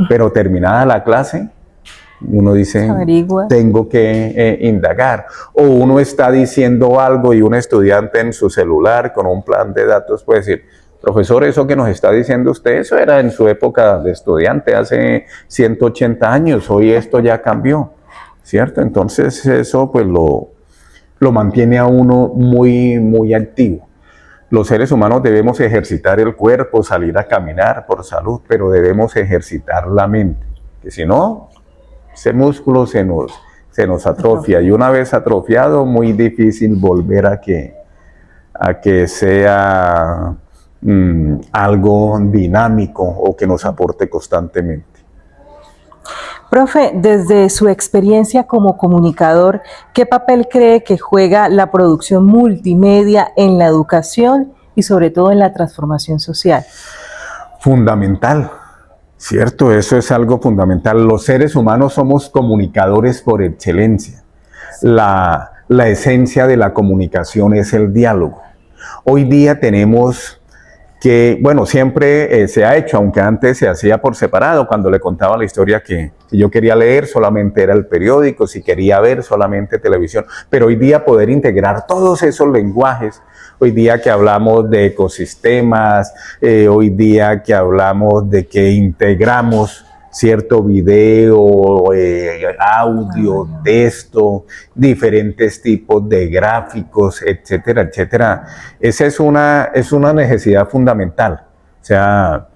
pero terminada la clase, uno dice, averigua, tengo que indagar. O uno está diciendo algo y un estudiante en su celular con un plan de datos puede decir, profesor, eso que nos está diciendo usted, eso era en su época de estudiante, hace 180 años, hoy esto ya cambió, ¿cierto? Entonces eso pues lo mantiene a uno muy, muy activo. Los seres humanos debemos ejercitar el cuerpo, salir a caminar por salud, pero debemos ejercitar la mente, que si no, ese músculo se nos atrofia, y una vez atrofiado, muy difícil volver a que sea algo dinámico o que nos aporte constantemente. Profe, desde su experiencia como comunicador, ¿qué papel cree que juega la producción multimedia en la educación y sobre todo en la transformación social? fundamental, ¿cierto? Eso es algo fundamental. Los seres humanos somos comunicadores por excelencia. La esencia de la comunicación es el diálogo. Hoy día tenemos que, bueno, siempre se ha hecho, aunque antes se hacía por separado. Cuando le contaba la historia que si yo quería leer solamente era el periódico, si quería ver solamente televisión, pero hoy día poder integrar todos esos lenguajes, hoy día que hablamos de ecosistemas, hoy día que hablamos de que integramos cierto video, audio, texto, diferentes tipos de gráficos, etcétera, etcétera. Esa es una necesidad fundamental. O sea,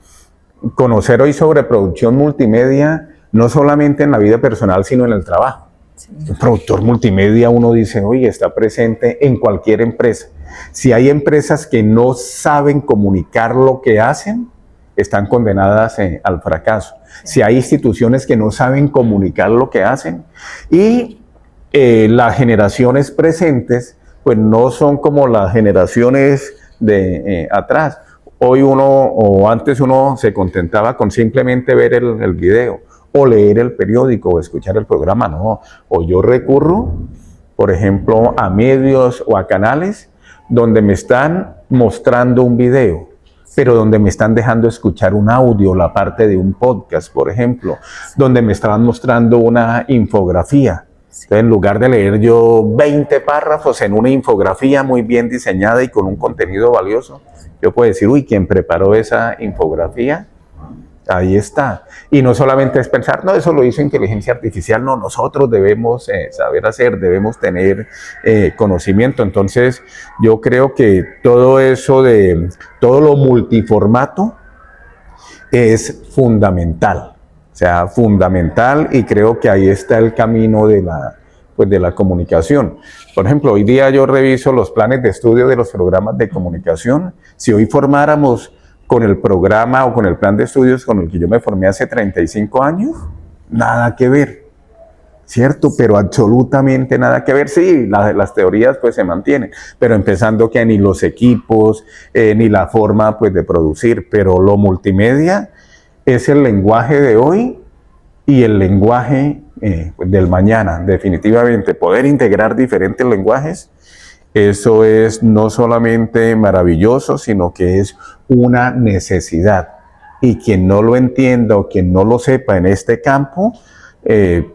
conocer hoy sobre producción multimedia, no solamente en la vida personal, sino en el trabajo. Sí. Un productor multimedia, uno dice, oye, está presente en cualquier empresa. Si hay empresas que no saben comunicar lo que hacen, están condenadas al fracaso. Sí. Si hay instituciones que no saben comunicar lo que hacen y las generaciones presentes, pues no son como las generaciones de atrás. Hoy antes uno se contentaba con simplemente ver el video o leer el periódico o escuchar el programa, no. O yo recurro, por ejemplo, a medios o a canales donde me están mostrando un video, pero donde me están dejando escuchar un audio, la parte de un podcast, por ejemplo, donde me están mostrando una infografía. Entonces, en lugar de leer yo 20 párrafos en una infografía muy bien diseñada y con un contenido valioso, yo puedo decir, uy, ¿quién preparó esa infografía? Ahí está. Y no solamente es pensar, no, eso lo hizo inteligencia artificial, no, nosotros debemos saber hacer, debemos tener conocimiento. Entonces, yo creo que todo todo lo multiformato es fundamental. O sea, fundamental, y creo que ahí está el camino de la comunicación. Por ejemplo, hoy día yo reviso los planes de estudio de los programas de comunicación. Si hoy formáramos con el programa o con el plan de estudios con el que yo me formé hace 35 años, nada que ver, ¿cierto? Pero absolutamente nada que ver. Sí, las teorías pues se mantienen, pero empezando que ni los equipos, ni la forma pues de producir, pero lo multimedia es el lenguaje de hoy y el lenguaje del mañana, definitivamente. Poder integrar diferentes lenguajes, eso es no solamente maravilloso, sino que es una necesidad. Y quien no lo entienda o quien no lo sepa en este campo,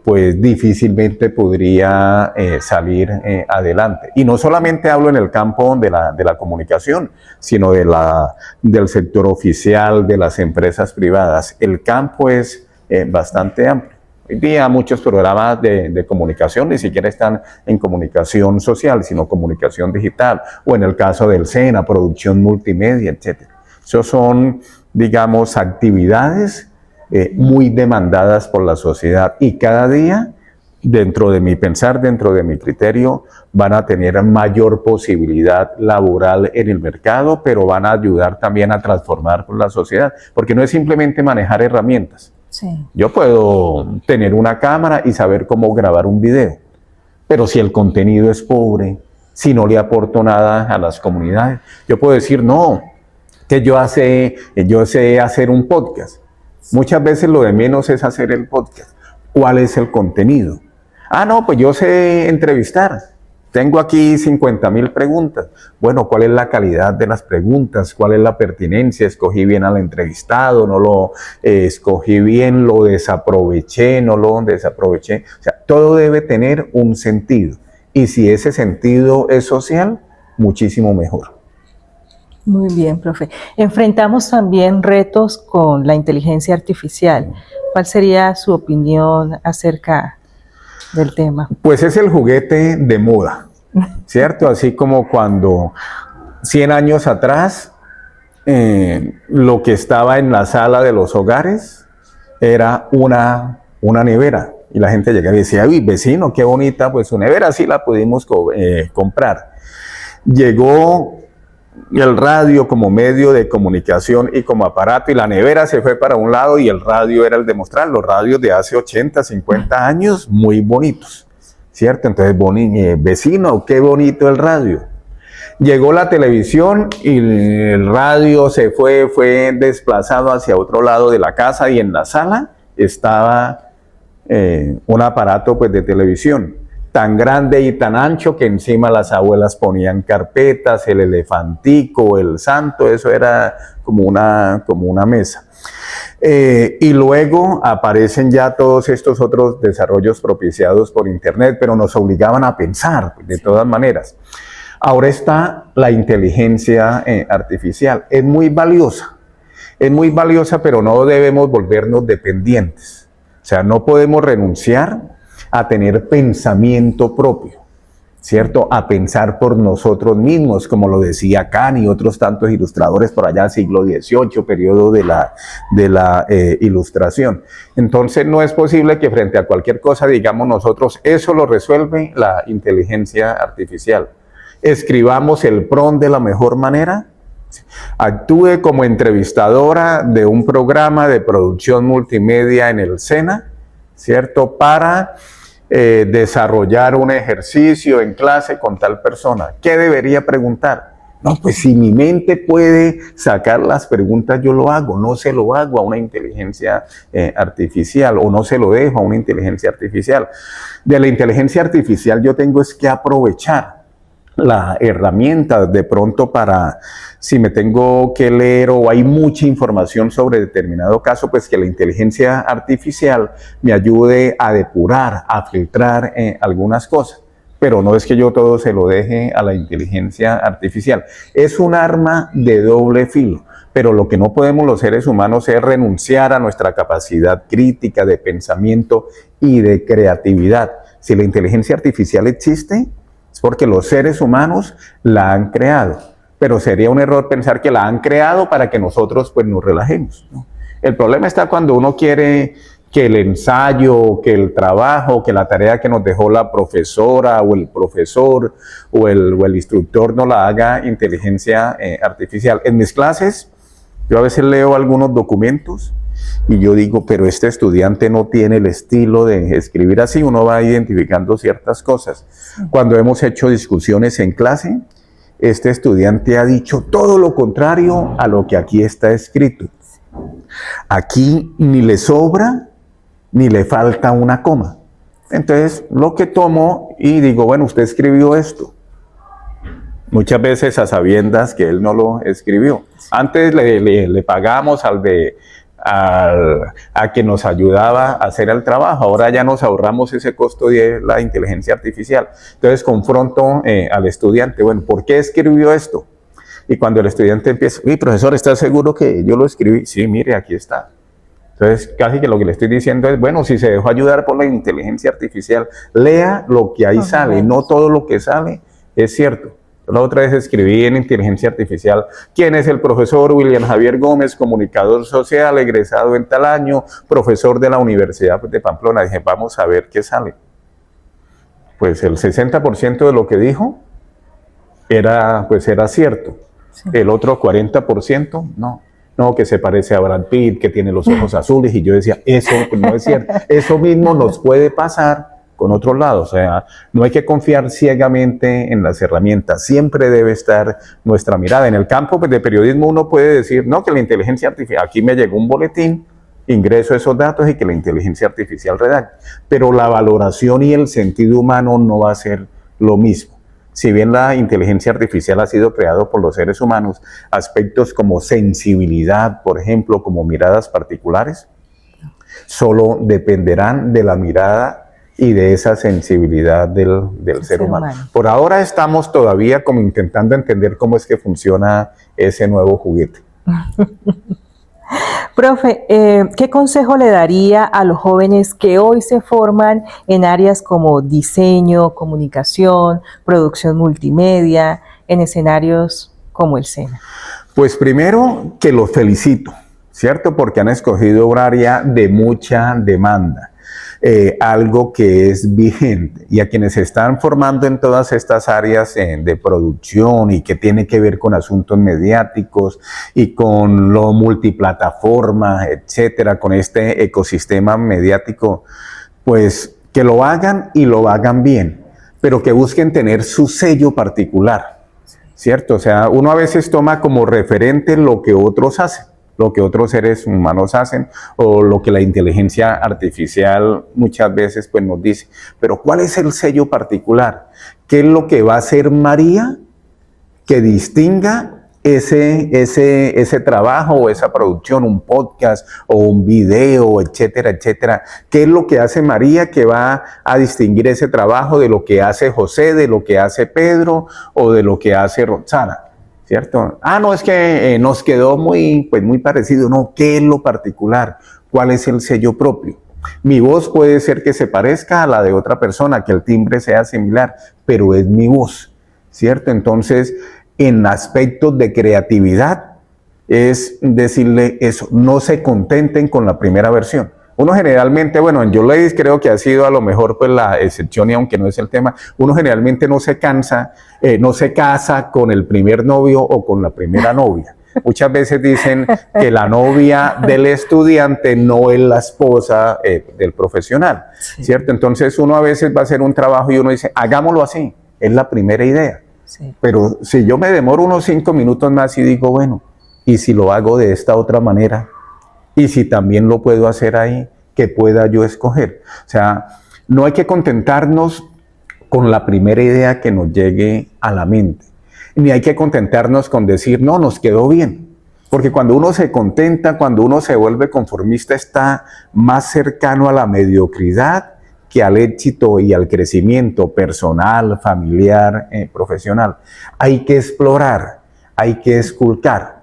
pues difícilmente podría salir adelante. Y no solamente hablo en el campo de la comunicación, sino del sector oficial, de las empresas privadas. El campo es bastante amplio. Hoy día muchos programas de comunicación ni siquiera están en comunicación social, sino comunicación digital, o en el caso del SENA, producción multimedia, etc. Esos son, digamos, actividades muy demandadas por la sociedad y cada día, dentro de mi pensar, dentro de mi criterio, van a tener mayor posibilidad laboral en el mercado, pero van a ayudar también a transformar la sociedad, porque no es simplemente manejar herramientas. Sí. Yo puedo tener una cámara y saber cómo grabar un video, pero si el contenido es pobre, si no le aporto nada a las comunidades, yo puedo decir, no, que yo sé hacer un podcast. Muchas veces lo de menos es hacer el podcast. ¿Cuál es el contenido? Ah, no, pues yo sé entrevistar. Tengo aquí 50,000 preguntas. Bueno, ¿cuál es la calidad de las preguntas? ¿Cuál es la pertinencia? ¿Escogí bien al entrevistado? ¿No lo escogí bien? ¿Lo desaproveché? ¿No lo desaproveché? O sea, todo debe tener un sentido. Y si ese sentido es social, muchísimo mejor. Muy bien, profe. Enfrentamos también retos con la inteligencia artificial. ¿Cuál sería su opinión acerca del tema? Pues es el juguete de moda, ¿cierto? Así como cuando 100 años atrás lo que estaba en la sala de los hogares era una nevera. Y la gente llegaba y decía, uy, vecino, qué bonita, pues su nevera, sí la pudimos comprar. Llegó el radio como medio de comunicación y como aparato, y la nevera se fue para un lado y el radio era el de mostrar. Los radios de hace 80, 50 años, muy bonitos, ¿cierto? Entonces, vecino, qué bonito el radio. Llegó la televisión y el radio se fue desplazado hacia otro lado de la casa y en la sala estaba un aparato pues de televisión tan grande y tan ancho que encima las abuelas ponían carpetas, el elefantico, el santo, eso era como una mesa. Y luego aparecen ya todos estos otros desarrollos propiciados por internet, pero nos obligaban a pensar de todas maneras. Ahora está la inteligencia artificial, es muy valiosa, pero no debemos volvernos dependientes. O sea, no podemos renunciar a tener pensamiento propio, ¿cierto? A pensar por nosotros mismos, como lo decía Kant y otros tantos ilustradores por allá, siglo XVIII, periodo de la Ilustración. Entonces no es posible que frente a cualquier cosa digamos nosotros, eso lo resuelve la inteligencia artificial. Escribamos el prompt de la mejor manera, actúe como entrevistadora de un programa de producción multimedia en el SENA, ¿cierto? Para desarrollar un ejercicio en clase con tal persona. ¿Qué debería preguntar? No, pues si mi mente puede sacar las preguntas, yo lo hago. No se lo hago a una inteligencia artificial o no se lo dejo a una inteligencia artificial. De la inteligencia artificial yo tengo es que aprovechar la herramienta de pronto para, si me tengo que leer o hay mucha información sobre determinado caso, pues que la inteligencia artificial me ayude a depurar, a filtrar algunas cosas. Pero no es que yo todo se lo deje a la inteligencia artificial. Es un arma de doble filo. Pero lo que no podemos los seres humanos es renunciar a nuestra capacidad crítica de pensamiento y de creatividad. Si la inteligencia artificial existe, es porque los seres humanos la han creado, pero sería un error pensar que la han creado para que nosotros pues nos relajemos, ¿no? El problema está cuando uno quiere que el ensayo, que el trabajo, que la tarea que nos dejó la profesora o el profesor o el instructor no la haga inteligencia artificial. En mis clases yo a veces leo algunos documentos y yo digo, pero este estudiante no tiene el estilo de escribir así, uno va identificando ciertas cosas. Cuando hemos hecho discusiones en clase, este estudiante ha dicho todo lo contrario a lo que aquí está escrito. Aquí ni le sobra ni le falta una coma. Entonces, lo que tomo y digo, bueno, usted escribió esto. Muchas veces a sabiendas que él no lo escribió. Antes le pagamos a que nos ayudaba a hacer el trabajo. Ahora ya nos ahorramos ese costo de la inteligencia artificial. Entonces confronto al estudiante, bueno, ¿por qué escribió esto? Y cuando el estudiante empieza, profesor, ¿está seguro que yo lo escribí? Sí, mire, aquí está. Entonces casi que lo que le estoy diciendo es, bueno, si se dejó ayudar por la inteligencia artificial, lea lo que ahí sale, no todo lo que sale es cierto. La otra vez escribí en inteligencia artificial, ¿quién es el profesor William Javier Gómez, comunicador social, egresado en tal año, profesor de la Universidad de Pamplona? Dije, vamos a ver qué sale. Pues el 60% de lo que dijo era cierto. Sí. El otro 40% no, que se parece a Brad Pitt, que tiene los ojos azules, y yo decía, eso no es cierto. Eso mismo nos puede pasar con otros lados. O sea, no hay que confiar ciegamente en las herramientas, siempre debe estar nuestra mirada. En el campo de periodismo uno puede decir, no, que la inteligencia artificial, aquí me llegó un boletín, ingreso esos datos y que la inteligencia artificial redacte, pero la valoración y el sentido humano no va a ser lo mismo. Si bien la inteligencia artificial ha sido creado por los seres humanos, aspectos como sensibilidad, por ejemplo, como miradas particulares, solo dependerán de la mirada y de esa sensibilidad del ser humano. Por ahora estamos todavía como intentando entender cómo es que funciona ese nuevo juguete. Profe, ¿qué consejo le daría a los jóvenes que hoy se forman en áreas como diseño, comunicación, producción multimedia, en escenarios como el SENA? Pues primero que los felicito, ¿cierto? Porque han escogido un área de mucha demanda. Algo que es vigente, y a quienes se están formando en todas estas áreas de producción y que tiene que ver con asuntos mediáticos y con lo multiplataforma, etcétera, con este ecosistema mediático, pues que lo hagan y lo hagan bien, pero que busquen tener su sello particular. ¿cierto? O sea, uno a veces toma como referente lo que otros hacen, lo que otros seres humanos hacen o lo que la inteligencia artificial muchas veces pues nos dice. Pero ¿cuál es el sello particular? ¿Qué es lo que va a hacer María que distinga ese trabajo o esa producción, un podcast o un video, etcétera, etcétera? ¿Qué es lo que hace María que va a distinguir ese trabajo de lo que hace José, de lo que hace Pedro o de lo que hace Roxana? ¿Cierto? No, es que nos quedó muy parecido. No, ¿qué es lo particular? ¿Cuál es el sello propio? Mi voz puede ser que se parezca a la de otra persona, que el timbre sea similar, pero es mi voz, ¿cierto? Entonces, en aspectos de creatividad, es decirle eso, no se contenten con la primera versión. Uno generalmente, bueno, en YourLadies creo que ha sido a lo mejor pues la excepción y aunque no es el tema, uno generalmente no se casa con el primer novio o con la primera novia. Muchas veces dicen que la novia del estudiante no es la esposa del profesional, ¿cierto? Entonces uno a veces va a hacer un trabajo y uno dice, hagámoslo así, es la primera idea. Sí. Pero si yo me demoro unos 5 minutos más y digo, bueno, ¿y si lo hago de esta otra manera? Y si también lo puedo hacer ahí, que pueda yo escoger. O sea, no hay que contentarnos con la primera idea que nos llegue a la mente. Ni hay que contentarnos con decir, no, nos quedó bien. Porque cuando uno se contenta, cuando uno se vuelve conformista, está más cercano a la mediocridad que al éxito y al crecimiento personal, familiar, profesional. Hay que explorar, hay que esculcar.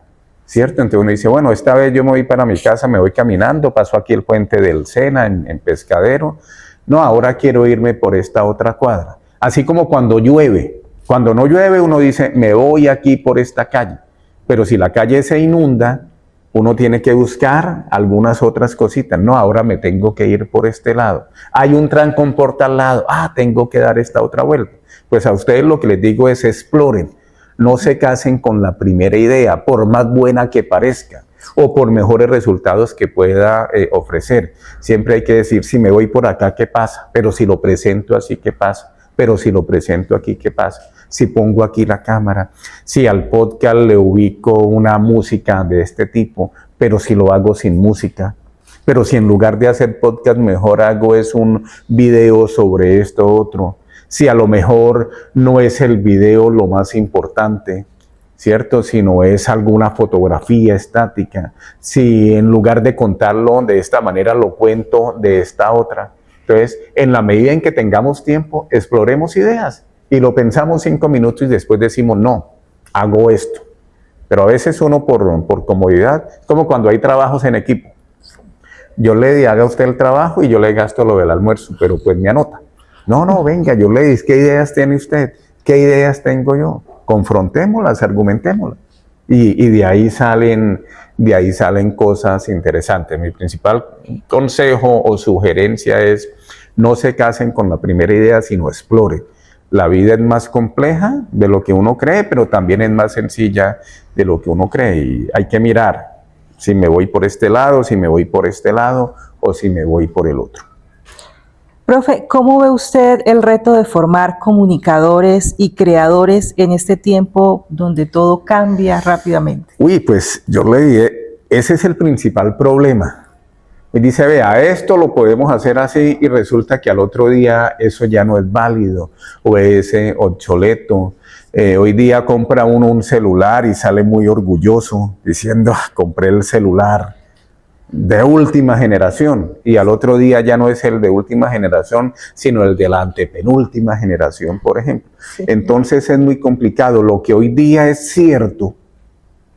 ¿Cierto? Entonces uno dice, bueno, esta vez yo me voy para mi casa, me voy caminando, paso aquí el puente del Sena en Pescadero. No, ahora quiero irme por esta otra cuadra. Así como cuando llueve. Cuando no llueve uno dice, me voy aquí por esta calle. Pero si la calle se inunda, uno tiene que buscar algunas otras cositas. No, ahora me tengo que ir por este lado. Hay un trancón por tal lado. Tengo que dar esta otra vuelta. Pues a ustedes lo que les digo es exploren. No se casen con la primera idea, por más buena que parezca o por mejores resultados que pueda ofrecer. Siempre hay que decir, si me voy por acá, ¿qué pasa? Pero si lo presento así, ¿qué pasa? Pero si lo presento aquí, ¿qué pasa? Si pongo aquí la cámara, si al podcast le ubico una música de este tipo, pero si lo hago sin música, pero si en lugar de hacer podcast mejor hago es un video sobre esto otro, si a lo mejor no es el video lo más importante, ¿cierto? Sino es alguna fotografía estática, si en lugar de contarlo de esta manera lo cuento de esta otra. Entonces, en la medida en que tengamos tiempo, exploremos ideas y lo pensamos 5 minutos y después decimos, no, hago esto. Pero a veces uno por comodidad, como cuando hay trabajos en equipo. Yo le haga usted el trabajo y yo le gasto lo del almuerzo, pero pues me anota. No, venga, yo le digo, ¿qué ideas tiene usted? ¿Qué ideas tengo yo? Confrontémoslas, argumentémoslas. Y de ahí salen cosas interesantes. Mi principal consejo o sugerencia es, no se casen con la primera idea, sino exploren. La vida es más compleja de lo que uno cree, pero también es más sencilla de lo que uno cree. Y hay que mirar si me voy por este lado, si me voy por este lado o si me voy por el otro. Profe, ¿cómo ve usted el reto de formar comunicadores y creadores en este tiempo donde todo cambia rápidamente? Pues yo le dije, ese es el principal problema. Y dice, vea, esto lo podemos hacer así y resulta que al otro día eso ya no es válido o es obsoleto. Hoy día compra uno un celular y sale muy orgulloso diciendo, compré el celular de última generación, y al otro día ya no es el de última generación, sino el de la antepenúltima generación, por ejemplo. Sí. Entonces es muy complicado. Lo que hoy día es cierto,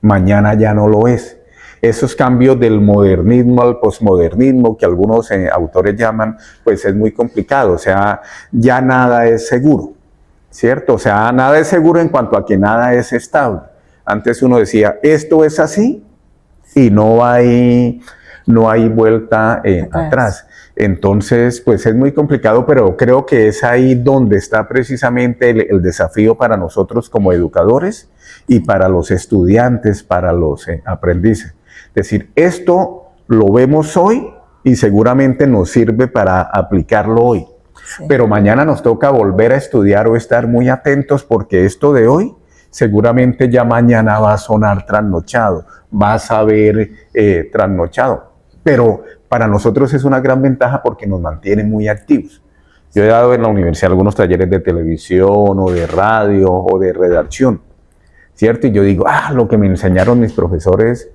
mañana ya no lo es. Esos cambios del modernismo al posmodernismo, que algunos autores llaman, pues es muy complicado. O sea, ya nada es seguro, ¿cierto? O sea, nada es seguro en cuanto a que nada es estable. Antes uno decía, esto es así, y no hay vuelta atrás. Entonces, pues es muy complicado, pero creo que es ahí donde está precisamente el desafío para nosotros como educadores y para los estudiantes, para los aprendices. Es decir, esto lo vemos hoy y seguramente nos sirve para aplicarlo hoy. Sí. Pero mañana nos toca volver a estudiar o estar muy atentos porque esto de hoy seguramente ya mañana va a sonar trasnochado, vas a ver trasnochado. Pero para nosotros es una gran ventaja porque nos mantiene muy activos. Yo he dado en la universidad algunos talleres de televisión o de radio o de redacción, ¿cierto? Y yo digo, lo que me enseñaron mis profesores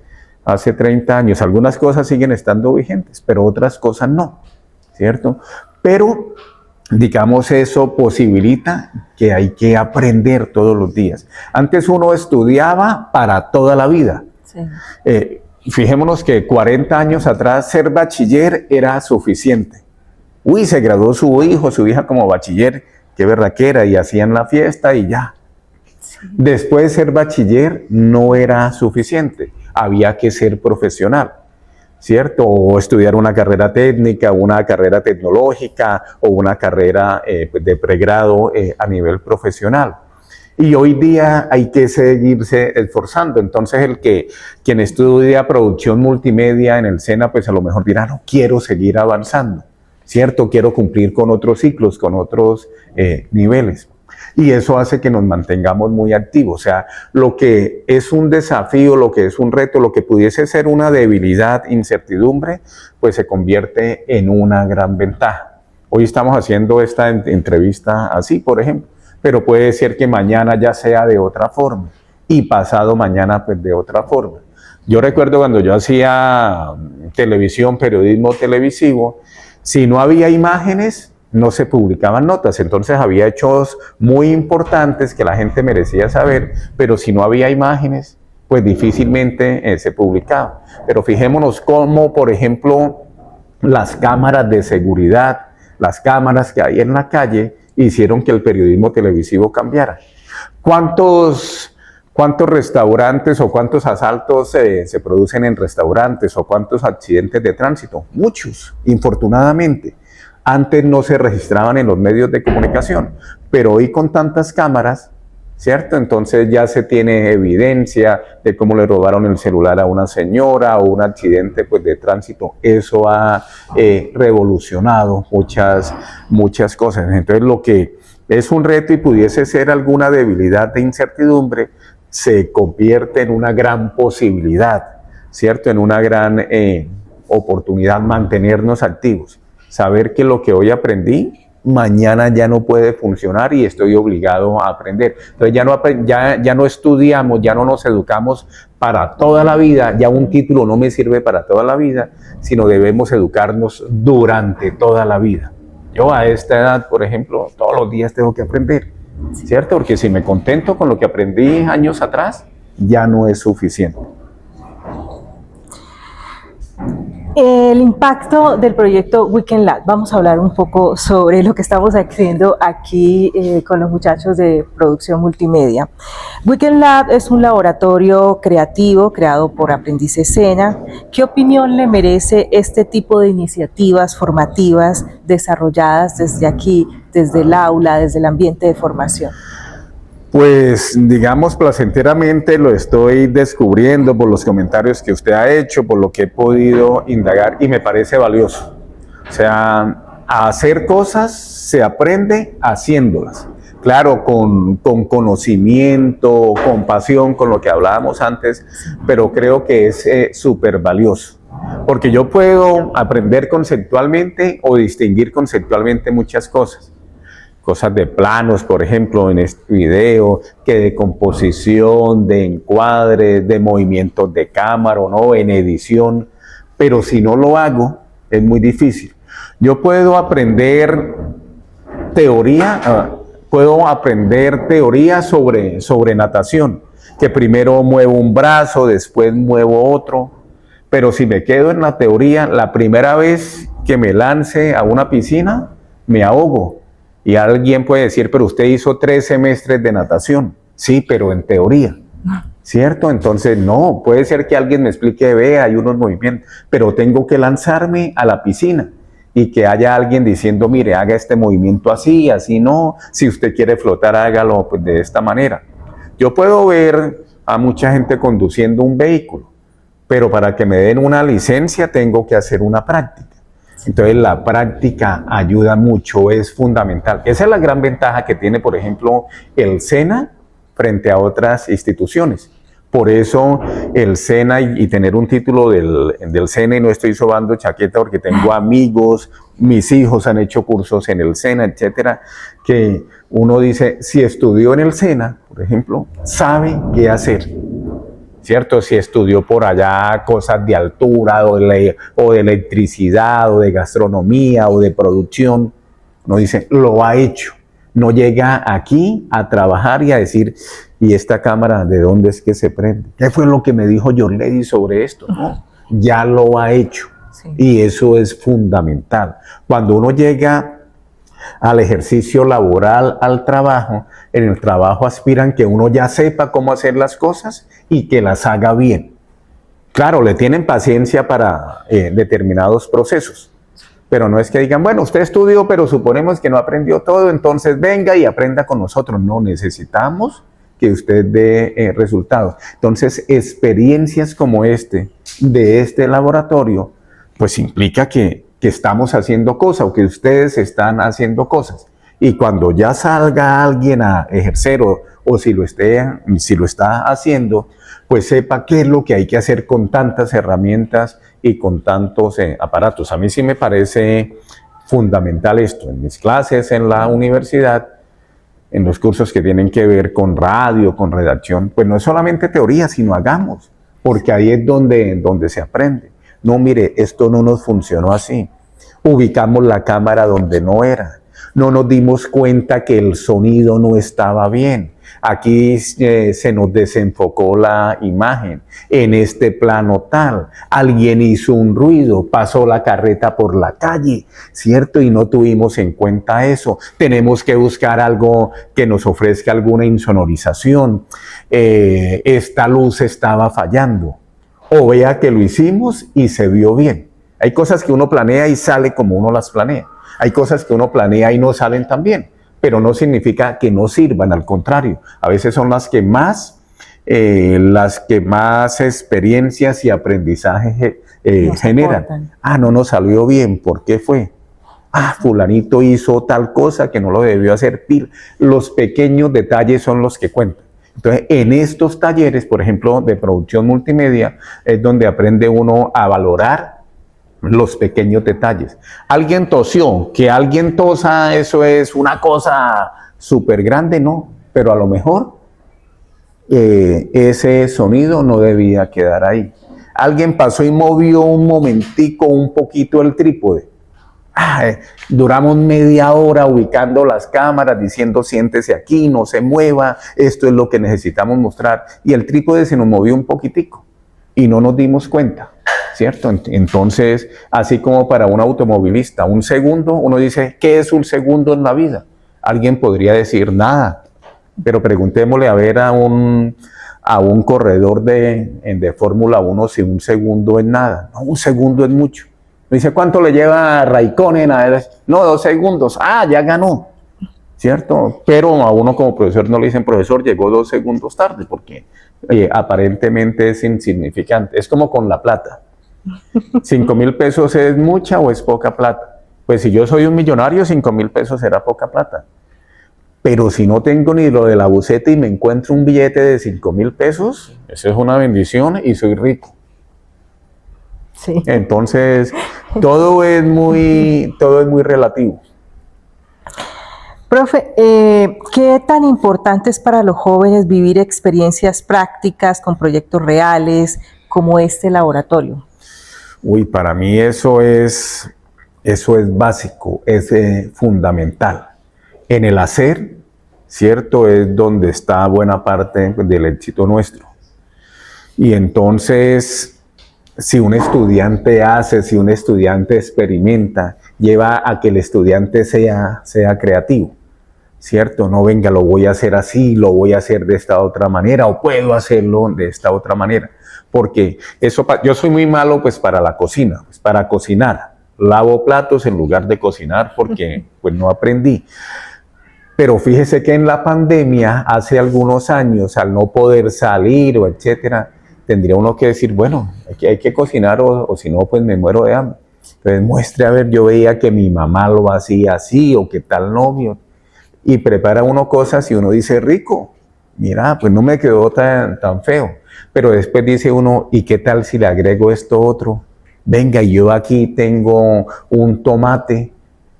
hace 30 años, algunas cosas siguen estando vigentes, pero otras cosas no, ¿cierto? Pero, digamos, eso posibilita que hay que aprender todos los días. Antes uno estudiaba para toda la vida. Sí. Fijémonos que 40 años atrás ser bachiller era suficiente. Uy, se graduó su hijo, su hija como bachiller, qué berraquera, y hacían la fiesta y ya. Sí. Después ser bachiller no era suficiente, había que ser profesional, ¿cierto? O estudiar una carrera técnica, una carrera tecnológica o una carrera de pregrado a nivel profesional. Y hoy día hay que seguirse esforzando. Entonces quien estudia producción multimedia en el SENA, pues a lo mejor dirá, no, quiero seguir avanzando, ¿cierto? Quiero cumplir con otros ciclos, con otros niveles. Y eso hace que nos mantengamos muy activos. O sea, lo que es un desafío, lo que es un reto, lo que pudiese ser una debilidad, incertidumbre, pues se convierte en una gran ventaja. Hoy estamos haciendo esta entrevista así, por ejemplo, pero puede ser que mañana ya sea de otra forma y pasado mañana pues de otra forma. Yo recuerdo cuando yo hacía televisión, periodismo televisivo, si no había imágenes, no se publicaban notas. Entonces había hechos muy importantes que la gente merecía saber, pero si no había imágenes, pues difícilmente se publicaba. Pero fijémonos cómo, por ejemplo, las cámaras de seguridad, las cámaras que hay en la calle, hicieron que el periodismo televisivo cambiara. ¿Cuántos restaurantes o cuántos asaltos se producen en restaurantes o cuántos accidentes de tránsito? Muchos, infortunadamente. Antes no se registraban en los medios de comunicación, pero hoy con tantas cámaras, ¿cierto? Entonces ya se tiene evidencia de cómo le robaron el celular a una señora o un accidente pues, de tránsito. Eso ha revolucionado muchas cosas. Entonces lo que es un reto y pudiese ser alguna debilidad de incertidumbre, se convierte en una gran posibilidad, ¿cierto? En una gran oportunidad mantenernos activos. Saber que lo que hoy aprendí, mañana ya no puede funcionar y estoy obligado a aprender. Entonces ya no estudiamos, ya no nos educamos para toda la vida, ya un título no me sirve para toda la vida, sino debemos educarnos durante toda la vida. Yo a esta edad, por ejemplo, todos los días tengo que aprender, ¿cierto? Porque si me contento con lo que aprendí años atrás, ya no es suficiente. El impacto del proyecto Weekend Lab. Vamos a hablar un poco sobre lo que estamos haciendo aquí con los muchachos de producción multimedia. Weekend Lab es un laboratorio creativo creado por Aprendices SENA. ¿Qué opinión le merece este tipo de iniciativas formativas desarrolladas desde aquí, desde el aula, desde el ambiente de formación? Pues, digamos, placenteramente lo estoy descubriendo por los comentarios que usted ha hecho, por lo que he podido indagar y me parece valioso. O sea, a hacer cosas se aprende haciéndolas. Claro, con conocimiento, con pasión, con lo que hablábamos antes, pero creo que es súper valioso. Porque yo puedo aprender conceptualmente o distinguir conceptualmente muchas cosas. Cosas de planos, por ejemplo, en este video, que de composición, de encuadre, de movimientos de cámara o no, en edición. Pero si no lo hago, es muy difícil. Yo puedo aprender teoría sobre natación, que primero muevo un brazo, después muevo otro. Pero si me quedo en la teoría, la primera vez que me lance a una piscina, me ahogo. Y alguien puede decir, pero usted hizo 3 semestres de natación. Sí, pero en teoría, ¿cierto? Entonces, no, puede ser que alguien me explique, vea, hay unos movimientos, pero tengo que lanzarme a la piscina y que haya alguien diciendo, mire, haga este movimiento así, así no. Si usted quiere flotar, hágalo pues, de esta manera. Yo puedo ver a mucha gente conduciendo un vehículo, pero para que me den una licencia tengo que hacer una práctica. Entonces la práctica ayuda mucho, es fundamental. Esa es la gran ventaja que tiene, por ejemplo, el SENA frente a otras instituciones. Por eso el SENA y tener un título del SENA, y no estoy sobando chaqueta porque tengo amigos, mis hijos han hecho cursos en el SENA, etcétera, que uno dice, si estudió en el SENA, por ejemplo, sabe qué hacer, ¿cierto? Si estudió por allá cosas de altura o de electricidad o de gastronomía o de producción, uno dice, lo ha hecho. No llega aquí a trabajar y a decir, ¿y esta cámara de dónde es que se prende? ¿Qué fue lo que me dijo Yorledi sobre esto? No, ya lo ha hecho. Sí. Y eso es fundamental. Cuando uno llega al ejercicio laboral, al trabajo, en el trabajo aspiran que uno ya sepa cómo hacer las cosas y que las haga bien. Claro, le tienen paciencia para determinados procesos. Pero no es que digan, bueno, usted estudió, pero suponemos que no aprendió todo, entonces venga y aprenda con nosotros. No, necesitamos que usted dé resultados. Entonces, experiencias como de este laboratorio, pues implica que estamos haciendo cosas o que ustedes están haciendo cosas. Y cuando ya salga alguien a ejercer o si lo está haciendo, pues sepa qué es lo que hay que hacer con tantas herramientas y con tantos aparatos. A mí sí me parece fundamental esto. En mis clases en la universidad, en los cursos que tienen que ver con radio, con redacción, pues no es solamente teoría, sino hagamos, porque ahí es donde se aprende. No, mire, esto no nos funcionó así. Ubicamos la cámara donde no era. No nos dimos cuenta que el sonido no estaba bien. Aquí se nos desenfocó la imagen. En este plano tal, alguien hizo un ruido, pasó la carreta por la calle, ¿cierto? Y no tuvimos en cuenta eso. Tenemos que buscar algo que nos ofrezca alguna insonorización. Esta luz estaba fallando. O vea que lo hicimos y se vio bien. Hay cosas que uno planea y sale como uno las planea. Hay cosas que uno planea y no salen tan bien, pero no significa que no sirvan, al contrario. A veces son las que más experiencias y aprendizaje generan. Importan. Ah, no nos salió bien, ¿por qué fue? Ah, fulanito hizo tal cosa que no lo debió hacer. Los pequeños detalles son los que cuentan. Entonces, en estos talleres, por ejemplo, de producción multimedia, es donde aprende uno a valorar los pequeños detalles. Alguien tosió, que alguien tosa, eso es una cosa súper grande, no, pero a lo mejor ese sonido no debía quedar ahí. Alguien pasó y movió un momentico, un poquito el trípode. Duramos media hora ubicando las cámaras, diciendo siéntese aquí, no se mueva, esto es lo que necesitamos mostrar. Y el trípode se nos movió un poquitico y no nos dimos cuenta, ¿cierto? Entonces, así como para un automovilista, un segundo, uno dice, ¿qué es un segundo en la vida? Alguien podría decir nada, pero preguntémosle a ver a un corredor de Fórmula 1 si un segundo es nada. No, un segundo es mucho. Me dice, ¿cuánto le lleva Raikkonen a él? No, 2 segundos. Ah, ya ganó, ¿cierto? Pero a uno como profesor no le dicen, profesor, llegó 2 segundos tarde, porque aparentemente es insignificante. Es como con la plata. 5,000 pesos es mucha o es poca plata. Pues si yo soy un millonario, 5,000 pesos será poca plata. Pero si no tengo ni lo de la buceta y me encuentro un billete de 5,000 pesos, eso es una bendición y soy rico. Sí. Entonces, todo es muy relativo. Profe, ¿qué tan importante es para los jóvenes vivir experiencias prácticas con proyectos reales como este laboratorio? Uy, para mí eso es básico, es fundamental. En el hacer, ¿cierto? Es donde está buena parte del éxito nuestro. Y entonces, si un estudiante hace, si un estudiante experimenta, lleva a que el estudiante sea creativo, ¿cierto? No venga, lo voy a hacer así, lo voy a hacer de esta otra manera, o puedo hacerlo de esta otra manera. Porque yo soy muy malo pues para la cocina, pues para cocinar. Lavo platos en lugar de cocinar porque pues no aprendí. Pero fíjese que en la pandemia, hace algunos años, al no poder salir o etcétera, tendría uno que decir, bueno, hay que cocinar o si no, pues me muero de hambre. Entonces muestre, a ver, yo veía que mi mamá lo hacía así o que tal novio. Y prepara uno cosas y uno dice, rico. mira, pues no me quedó tan feo. Pero después dice uno, ¿y qué tal si le agrego esto otro? Venga, yo aquí tengo un tomate,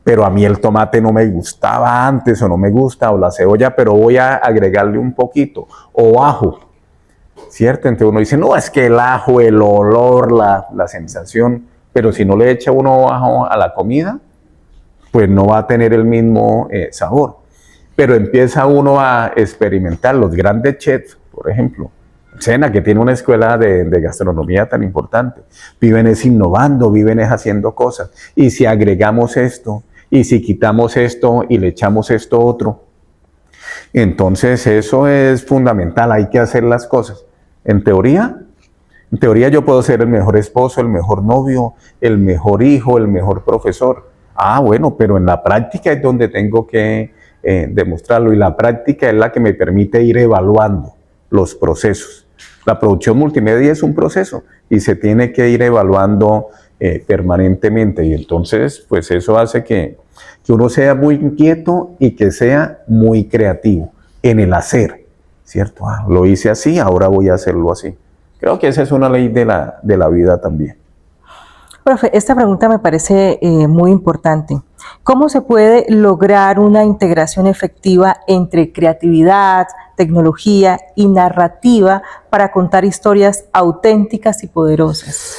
pero a mí el tomate no me gustaba antes o no me gusta, o la cebolla, pero voy a agregarle un poquito, o ajo, ¿cierto? Entonces uno dice, no, es que el ajo, el olor, la sensación, pero si no le echa uno ajo a la comida, pues no va a tener el mismo sabor. Pero empieza uno a experimentar. Los grandes chefs, por ejemplo, Sena, que tiene una escuela de gastronomía tan importante, viven es innovando, viven es haciendo cosas. Y si agregamos esto, y si quitamos esto y le echamos esto otro, entonces eso es fundamental, hay que hacer las cosas. En teoría yo puedo ser el mejor esposo, el mejor novio, el mejor hijo, el mejor profesor. Ah, bueno, pero en la práctica es donde tengo que demostrarlo, y la práctica es la que me permite ir evaluando los procesos. La producción multimedia es un proceso y se tiene que ir evaluando permanentemente, y entonces pues eso hace que uno sea muy inquieto y que sea muy creativo en el hacer, ¿cierto? Ah, lo hice así, ahora voy a hacerlo así. Creo que esa es una ley de la vida también. Profe, esta pregunta me parece muy importante. ¿Cómo se puede lograr una integración efectiva entre creatividad, tecnología y narrativa para contar historias auténticas y poderosas?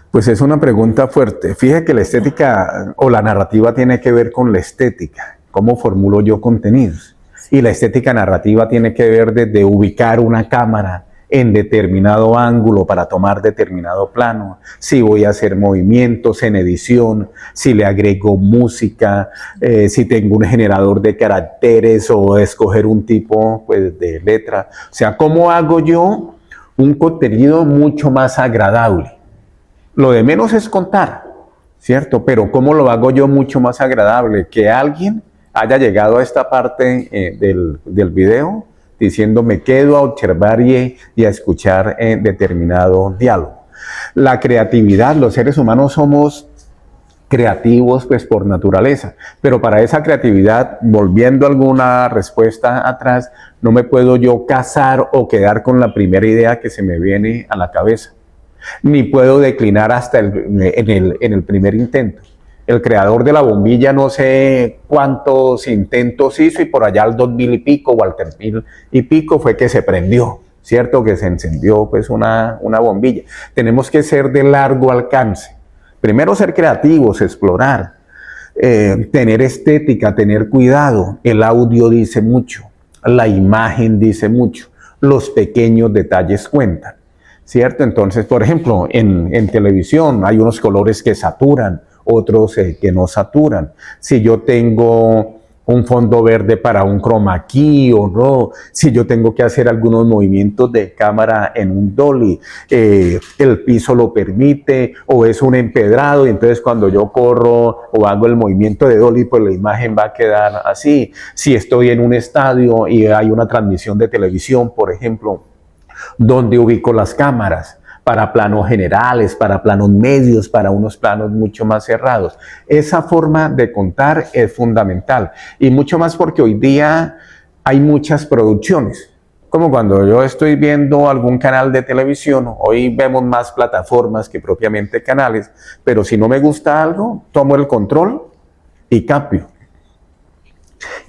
Pues es una pregunta fuerte. Fíjate que la estética o la narrativa tiene que ver con la estética, cómo formulo yo contenidos. Y la estética narrativa tiene que ver desde ubicar una cámara en determinado ángulo para tomar determinado plano, si voy a hacer movimientos en edición, si le agrego música, si tengo un generador de caracteres o escoger un tipo pues, de letra. O sea, ¿cómo hago yo un contenido mucho más agradable? Lo de menos es contar, ¿cierto? Pero ¿cómo lo hago yo mucho más agradable? Que alguien haya llegado a esta parte del video diciendo me quedo a observar y a escuchar determinado diálogo. La creatividad, los seres humanos somos creativos pues por naturaleza, pero para esa creatividad, volviendo a alguna respuesta atrás, no me puedo yo casar o quedar con la primera idea que se me viene a la cabeza, ni puedo declinar hasta en el primer intento. El creador de la bombilla no sé cuántos intentos hizo y por allá al 2000 y pico o al 3000 y pico fue que se prendió, ¿cierto? Que se encendió pues una bombilla. Tenemos que ser de largo alcance. Primero ser creativos, explorar, tener estética, tener cuidado. El audio dice mucho, la imagen dice mucho, los pequeños detalles cuentan, ¿cierto? Entonces, por ejemplo, en televisión hay unos colores que saturan, otros que no saturan. Si yo tengo un fondo verde para un chroma key o no, si yo tengo que hacer algunos movimientos de cámara en un dolly, el piso lo permite o es un empedrado y entonces cuando yo corro o hago el movimiento de dolly pues la imagen va a quedar así. Si estoy en un estadio y hay una transmisión de televisión, por ejemplo, ¿dónde ubico las cámaras? Para planos generales, para planos medios, para unos planos mucho más cerrados. Esa forma de contar es fundamental y mucho más porque hoy día hay muchas producciones. Como cuando yo estoy viendo algún canal de televisión, hoy vemos más plataformas que propiamente canales, pero si no me gusta algo, tomo el control y cambio.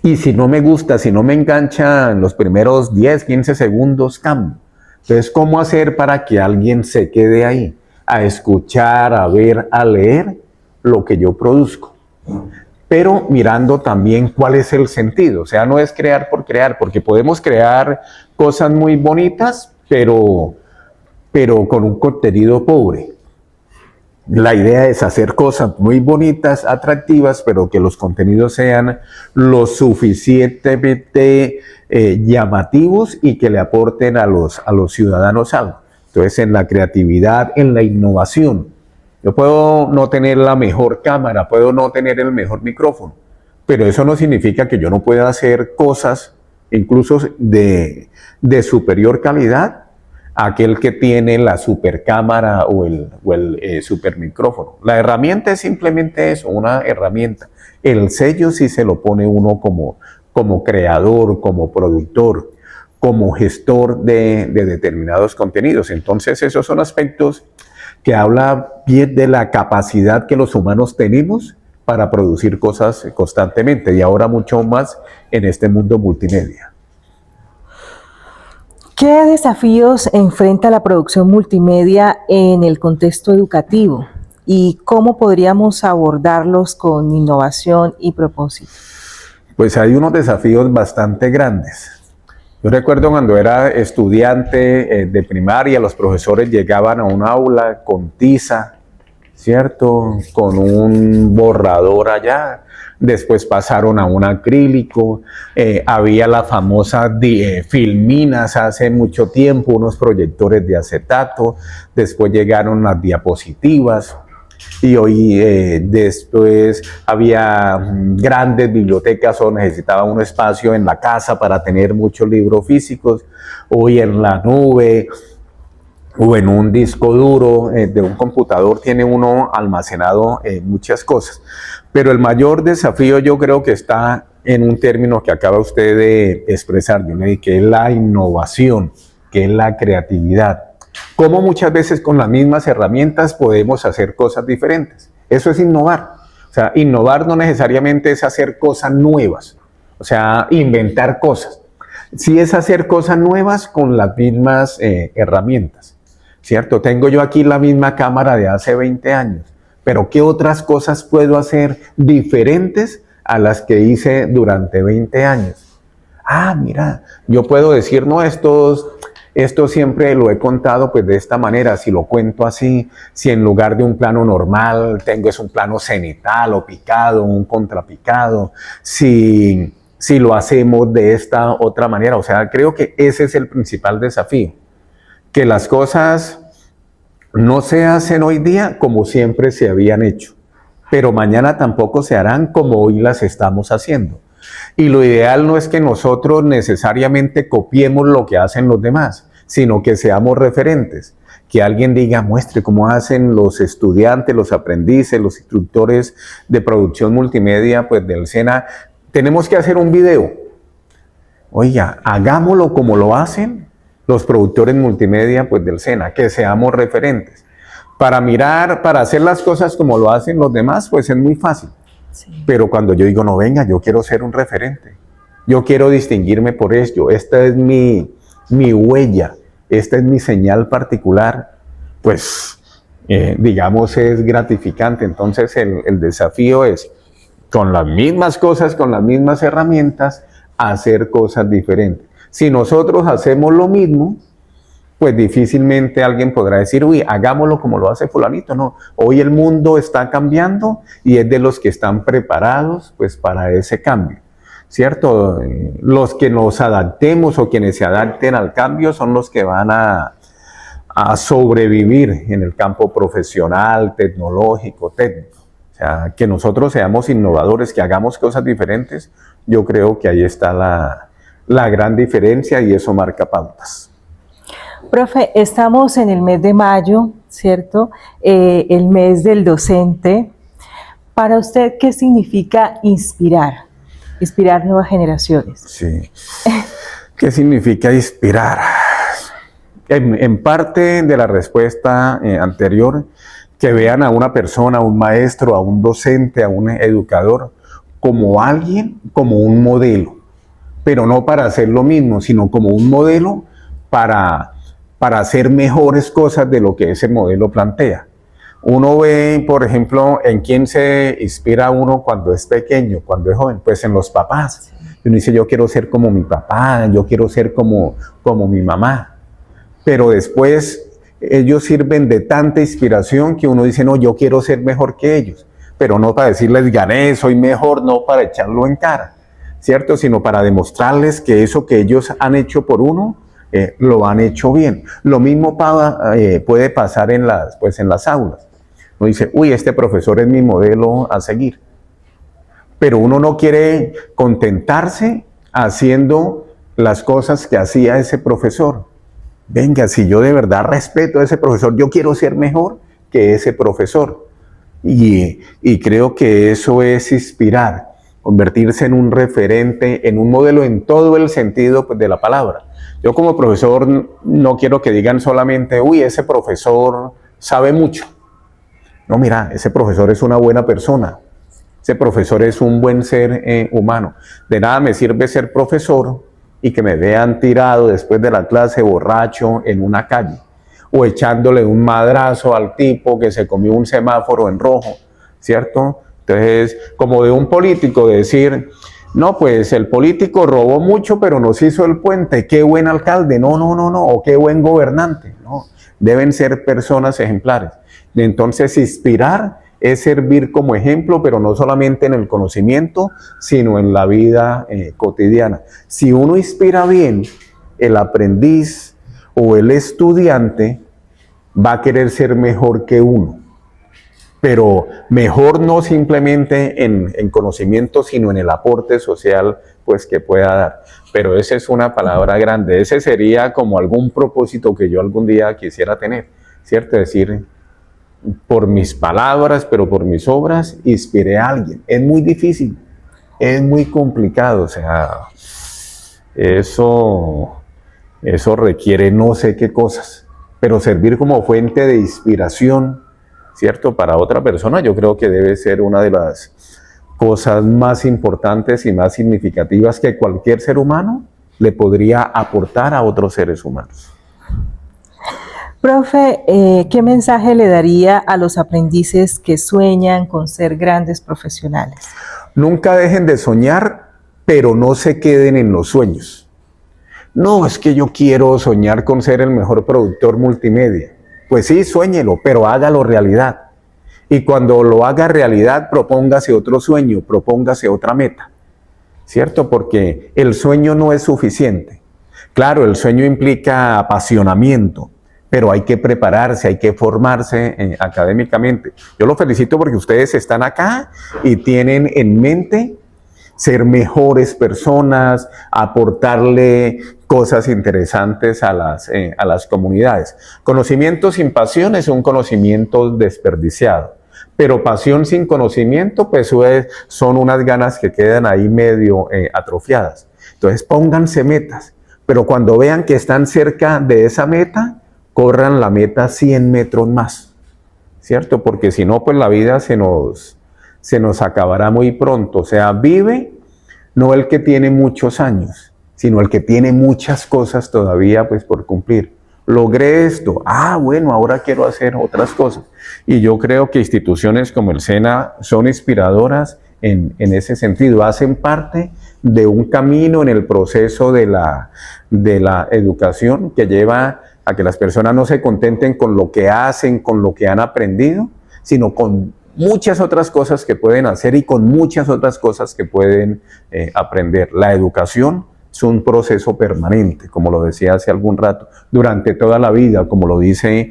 Y si no me gusta, si no me engancha en los primeros 10, 15 segundos, cambio. Entonces, ¿cómo hacer para que alguien se quede ahí? A escuchar, a ver, a leer lo que yo produzco. Pero mirando también cuál es el sentido. O sea, no es crear por crear, porque podemos crear cosas muy bonitas, pero con un contenido pobre. La idea es hacer cosas muy bonitas, atractivas, pero que los contenidos sean lo suficientemente llamativos y que le aporten a los ciudadanos algo. Entonces, en la creatividad, en la innovación, yo puedo no tener la mejor cámara, puedo no tener el mejor micrófono, pero eso no significa que yo no pueda hacer cosas incluso de superior calidad a aquel que tiene la super cámara o el super micrófono. La herramienta es simplemente eso, una herramienta. El sello sí se lo pone uno como creador, como productor, como gestor de determinados contenidos. Entonces, esos son aspectos que hablan bien de la capacidad que los humanos tenemos para producir cosas constantemente, y ahora mucho más en este mundo multimedia. ¿Qué desafíos enfrenta la producción multimedia en el contexto educativo y cómo podríamos abordarlos con innovación y propósito? Pues hay unos desafíos bastante grandes. Yo recuerdo cuando era estudiante de primaria, los profesores llegaban a un aula con tiza, ¿cierto? Con un borrador allá. Después pasaron a un acrílico. Había las famosas filminas hace mucho tiempo, unos proyectores de acetato. Después llegaron las diapositivas. Y hoy después había grandes bibliotecas o necesitaba un espacio en la casa para tener muchos libros físicos. Hoy en la nube o en un disco duro de un computador tiene uno almacenado muchas cosas. Pero el mayor desafío yo creo que está en un término que acaba usted de expresar, que es la innovación, que es la creatividad. Cómo muchas veces con las mismas herramientas podemos hacer cosas diferentes. Eso es innovar. O sea, innovar no necesariamente es hacer cosas nuevas, o sea, inventar cosas. Sí es hacer cosas nuevas con las mismas herramientas, ¿cierto? Tengo yo aquí la misma cámara de hace 20 años, pero ¿qué otras cosas puedo hacer diferentes a las que hice durante 20 años? Ah, mira, yo puedo decir, no, esto siempre lo he contado pues de esta manera, si lo cuento así, si en lugar de un plano normal tengo es un plano cenital o picado, un contrapicado, si lo hacemos de esta otra manera. O sea, creo que ese es el principal desafío, que las cosas no se hacen hoy día como siempre se habían hecho, pero mañana tampoco se harán como hoy las estamos haciendo. Y lo ideal no es que nosotros necesariamente copiemos lo que hacen los demás, sino que seamos referentes. Que alguien diga, muestre cómo hacen los estudiantes, los aprendices, los instructores de producción multimedia, pues del SENA. Tenemos que hacer un video. Oiga, hagámoslo como lo hacen los productores multimedia, pues del SENA, que seamos referentes. Para mirar, para hacer las cosas como lo hacen los demás, pues es muy fácil. Sí. Pero cuando yo digo, no, venga, yo quiero ser un referente, yo quiero distinguirme por esto, esta es mi huella, esta es mi señal particular, pues digamos es gratificante. Entonces el desafío es, con las mismas cosas, con las mismas herramientas, hacer cosas diferentes. Si nosotros hacemos lo mismo, pues difícilmente alguien podrá decir, uy, hagámoslo como lo hace fulanito. No, hoy el mundo está cambiando y es de los que están preparados pues para ese cambio, ¿cierto? Los que nos adaptemos o quienes se adapten al cambio son los que van a sobrevivir en el campo profesional, tecnológico, técnico. O sea, que nosotros seamos innovadores, que hagamos cosas diferentes, yo creo que ahí está la gran diferencia y eso marca pautas. Profe, estamos en el mes de mayo, ¿cierto? El mes del docente. Para usted, ¿qué significa inspirar? Inspirar nuevas generaciones. Sí. ¿Qué significa inspirar? En parte de la respuesta anterior, que vean a una persona, a un maestro, a un docente, a un educador, como alguien, como un modelo. Pero no para hacer lo mismo, sino como un modelo para hacer mejores cosas de lo que ese modelo plantea. Uno ve, por ejemplo, en quién se inspira uno cuando es pequeño, cuando es joven, pues en los papás. Uno dice, yo quiero ser como mi papá, yo quiero ser como mi mamá. Pero después ellos sirven de tanta inspiración que uno dice, no, yo quiero ser mejor que ellos. Pero no para decirles, gané, soy mejor, no para echarlo en cara, ¿cierto? Sino para demostrarles que eso que ellos han hecho por uno, lo han hecho bien. Lo mismo puede pasar en las aulas. Uno dice, uy, este profesor es mi modelo a seguir. Pero uno no quiere contentarse haciendo las cosas que hacía ese profesor. Venga, si yo de verdad respeto a ese profesor, yo quiero ser mejor que ese profesor. Y creo que eso es inspirar. convertirse en un referente, en un modelo en todo el sentido pues, de la palabra. Yo como profesor no quiero que digan solamente, uy, ese profesor sabe mucho. No, mira, ese profesor es una buena persona. Ese profesor es un buen ser humano. De nada me sirve ser profesor y que me vean tirado después de la clase borracho en una calle o echándole un madrazo al tipo que se comió un semáforo en rojo, ¿cierto? Entonces, como de un político decir, no, pues el político robó mucho, pero nos hizo el puente, qué buen alcalde, no, o qué buen gobernante, no. Deben ser personas ejemplares. Entonces, inspirar es servir como ejemplo, pero no solamente en el conocimiento, sino en la vida cotidiana. Si uno inspira bien, el aprendiz o el estudiante va a querer ser mejor que uno. Pero mejor no simplemente en conocimiento, sino en el aporte social pues, que pueda dar. Pero esa es una palabra grande. Ese sería como algún propósito que yo algún día quisiera tener, ¿cierto? Decir, por mis palabras, pero por mis obras, inspiré a alguien. Es muy difícil, es muy complicado, o sea, eso requiere no sé qué cosas, pero servir como fuente de inspiración, ¿cierto? Para otra persona, yo creo que debe ser una de las cosas más importantes y más significativas que cualquier ser humano le podría aportar a otros seres humanos. Profe, ¿qué mensaje le daría a los aprendices que sueñan con ser grandes profesionales? Nunca dejen de soñar, pero no se queden en los sueños. No, es que yo quiero soñar con ser el mejor productor multimedia. Pues sí, suéñelo, pero hágalo realidad. Y cuando lo haga realidad, propóngase otro sueño, propóngase otra meta. ¿Cierto? Porque el sueño no es suficiente. Claro, el sueño implica apasionamiento, pero hay que prepararse, hay que formarse académicamente. Yo los felicito porque ustedes están acá y tienen en mente ser mejores personas, aportarle cosas interesantes a las comunidades. Conocimiento sin pasión es un conocimiento desperdiciado, pero pasión sin conocimiento pues son unas ganas que quedan ahí medio atrofiadas. Entonces pónganse metas, pero cuando vean que están cerca de esa meta, corran la meta 100 metros más, ¿cierto? Porque si no, pues la vida se nos acabará muy pronto. O sea, vive no el que tiene muchos años, sino el que tiene muchas cosas todavía pues por cumplir. Logré esto, bueno, ahora quiero hacer otras cosas. Y yo creo que instituciones como el SENA son inspiradoras en ese sentido, hacen parte de un camino en el proceso de la educación que lleva a que las personas no se contenten con lo que hacen, con lo que han aprendido, sino con muchas otras cosas que pueden hacer y con muchas otras cosas que pueden aprender. La educación es un proceso permanente, como lo decía hace algún rato, durante toda la vida, como lo dice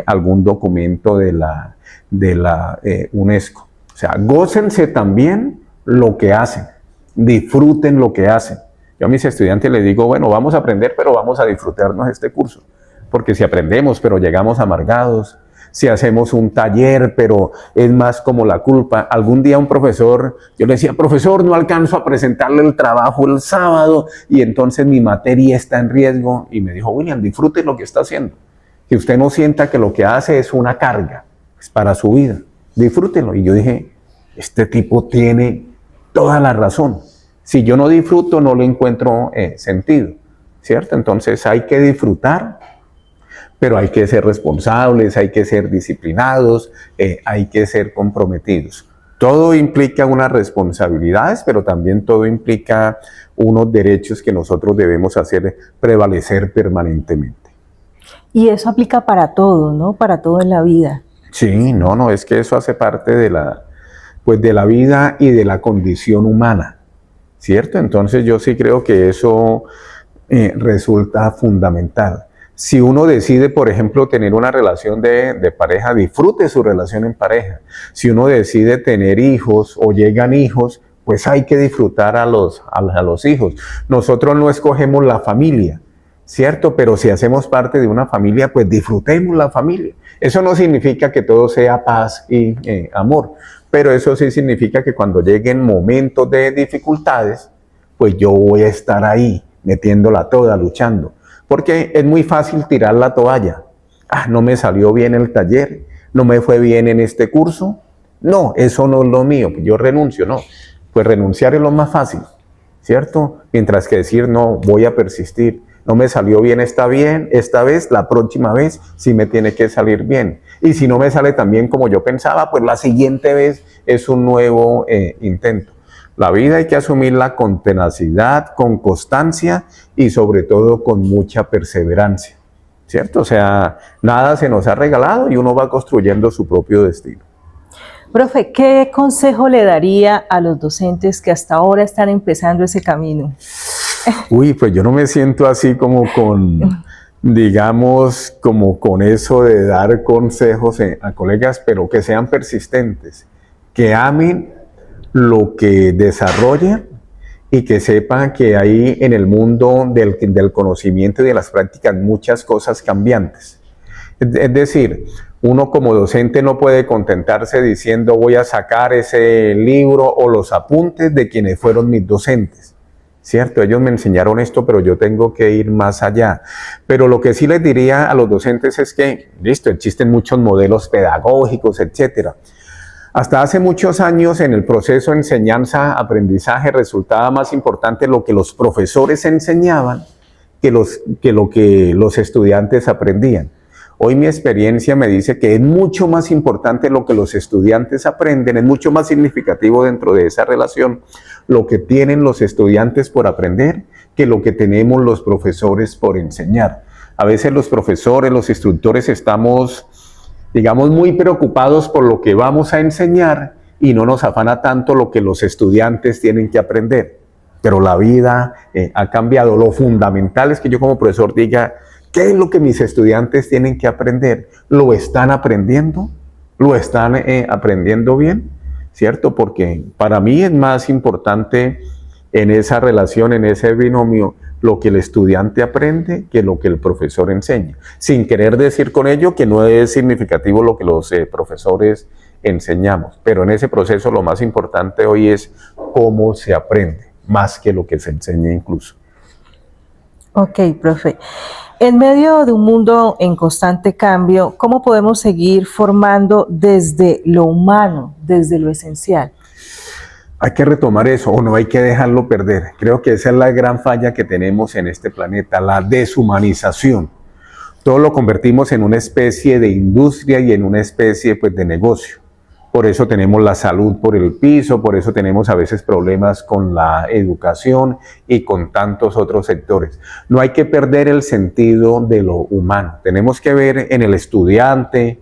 algún documento de la UNESCO. O sea, gócense también lo que hacen, disfruten lo que hacen. Yo a mis estudiantes les digo, bueno, vamos a aprender, pero vamos a disfrutarnos este curso. Porque si aprendemos, pero llegamos amargados, si hacemos un taller, pero es más como la culpa. Algún día un profesor, yo le decía, profesor, no alcanzo a presentarle el trabajo el sábado y entonces mi materia está en riesgo. Y me dijo, William, disfrute lo que está haciendo. Que usted no sienta que lo que hace es una carga, es para su vida. Disfrútelo. Y yo dije, este tipo tiene toda la razón. Si yo no disfruto, no le encuentro sentido, ¿cierto? Entonces hay que disfrutar, pero hay que ser responsables, hay que ser disciplinados, hay que ser comprometidos. Todo implica unas responsabilidades, pero también todo implica unos derechos que nosotros debemos hacer prevalecer permanentemente. Y eso aplica para todo, ¿no? Para todo en la vida. Sí, no, es que eso hace parte de la vida y de la condición humana, ¿cierto? Entonces yo sí creo que eso resulta fundamental. Si uno decide, por ejemplo, tener una relación de pareja, disfrute su relación en pareja. Si uno decide tener hijos o llegan hijos, pues hay que disfrutar a los hijos. Nosotros no escogemos la familia, ¿cierto? Pero si hacemos parte de una familia, pues disfrutemos la familia. Eso no significa que todo sea paz y amor, pero eso sí significa que cuando lleguen momentos de dificultades, pues yo voy a estar ahí, metiéndola toda, luchando. Porque es muy fácil tirar la toalla. No me salió bien el taller, no me fue bien en este curso. No, eso no es lo mío, yo renuncio, no. Pues renunciar es lo más fácil, ¿cierto? Mientras que decir, no, voy a persistir. No me salió bien esta vez, la próxima vez sí me tiene que salir bien. Y si no me sale tan bien como yo pensaba, pues la siguiente vez es un nuevo intento. La vida hay que asumirla con tenacidad, con constancia y sobre todo con mucha perseverancia, ¿cierto? O sea, nada se nos ha regalado y uno va construyendo su propio destino. Profe, ¿qué consejo le daría a los docentes que hasta ahora están empezando ese camino? Uy, pues yo no me siento así como con, digamos, como con eso de dar consejos a colegas, pero que sean persistentes, que amen lo que desarrollan y que sepan que hay en el mundo del conocimiento y de las prácticas muchas cosas cambiantes. Es decir, uno como docente no puede contentarse diciendo voy a sacar ese libro o los apuntes de quienes fueron mis docentes. ¿Cierto? Ellos me enseñaron esto, pero yo tengo que ir más allá. Pero lo que sí les diría a los docentes es que, listo, existen muchos modelos pedagógicos, etcétera. Hasta hace muchos años en el proceso de enseñanza-aprendizaje resultaba más importante lo que los profesores enseñaban que lo que los estudiantes aprendían. Hoy mi experiencia me dice que es mucho más importante lo que los estudiantes aprenden, es mucho más significativo dentro de esa relación lo que tienen los estudiantes por aprender que lo que tenemos los profesores por enseñar. A veces los profesores, los instructores estamos, digamos, muy preocupados por lo que vamos a enseñar y no nos afana tanto lo que los estudiantes tienen que aprender. Pero la vida ha cambiado. Lo fundamental es que yo como profesor diga, ¿qué es lo que mis estudiantes tienen que aprender? ¿Lo están aprendiendo? ¿Lo están aprendiendo bien? ¿Cierto? Porque para mí es más importante en esa relación, en ese binomio, lo que el estudiante aprende que lo que el profesor enseña. Sin querer decir con ello que no es significativo lo que los profesores enseñamos. Pero en ese proceso lo más importante hoy es cómo se aprende, más que lo que se enseña incluso. Ok, profe. En medio de un mundo en constante cambio, ¿cómo podemos seguir formando desde lo humano, desde lo esencial? Hay que retomar eso o no hay que dejarlo perder. Creo que esa es la gran falla que tenemos en este planeta, la deshumanización. Todo lo convertimos en una especie de industria y en una especie pues, de negocio. Por eso tenemos la salud por el piso, por eso tenemos a veces problemas con la educación y con tantos otros sectores. No hay que perder el sentido de lo humano. Tenemos que ver en el estudiante,